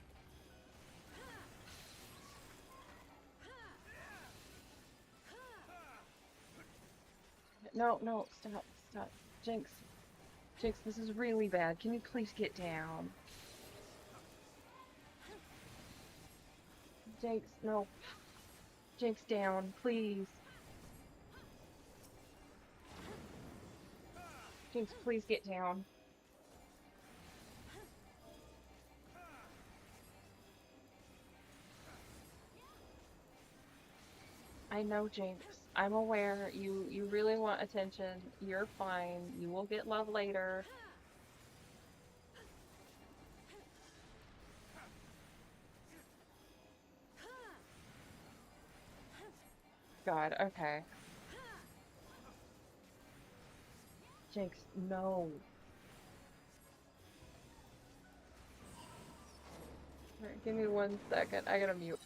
Speaker 1: No, no, stop, stop. Jinx. Jinx, this is really bad. Can you please get down? Jinx, no. Jinx, down, please. Jinx, please get down. I know, Jinx. I'm aware. You really want attention. You're fine. You will get love later. God, okay. Jinx, no. Alright, give me 1 second. I gotta mute.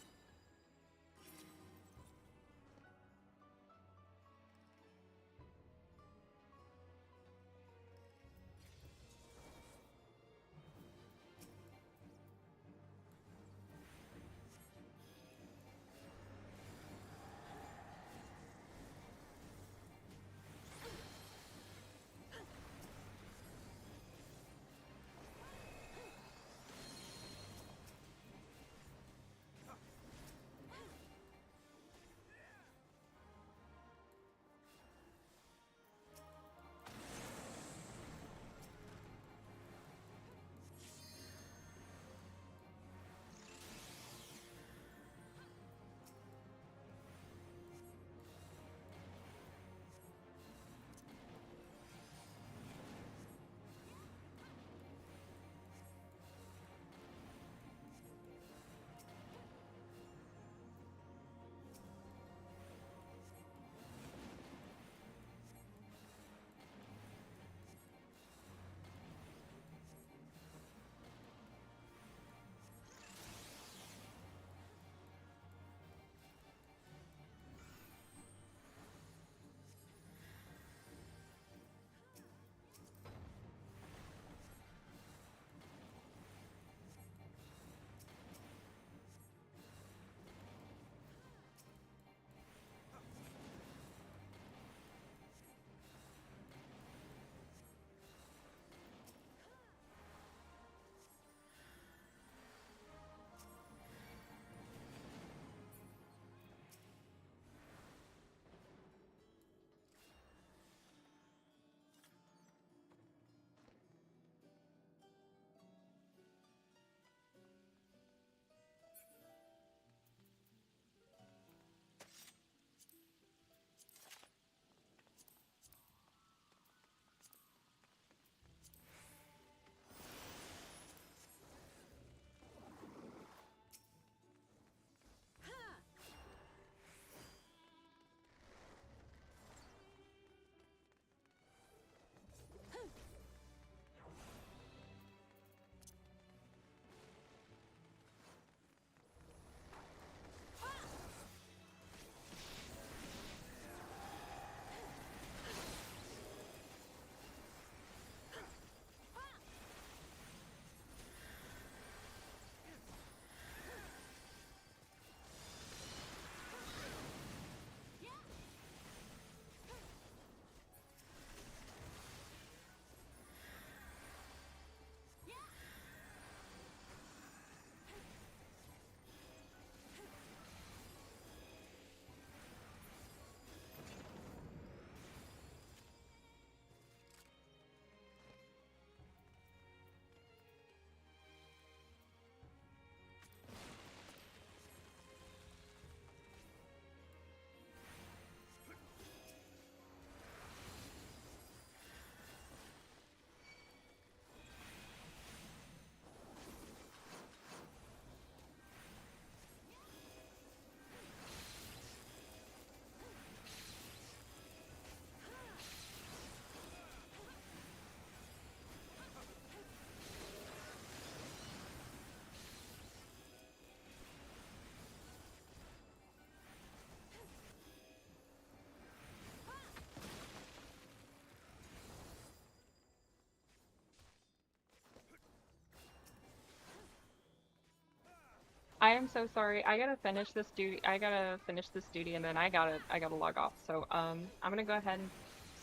Speaker 1: I am so sorry. I gotta finish this duty. I gotta finish this duty, and then I gotta log off. So I'm gonna go ahead and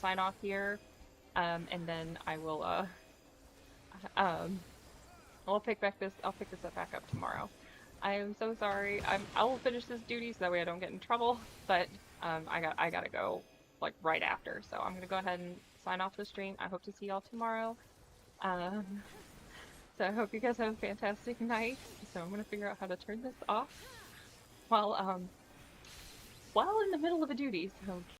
Speaker 1: sign off here. And then I will um I'll pick this up back up tomorrow. I am so sorry. I will finish this duty so that way I don't get in trouble. But I gotta go like right after. So I'm gonna go ahead and sign off the stream. I hope to see y'all tomorrow. Um, so I hope you guys have a fantastic night. So I'm gonna figure out how to turn this off while in the middle of a duty. So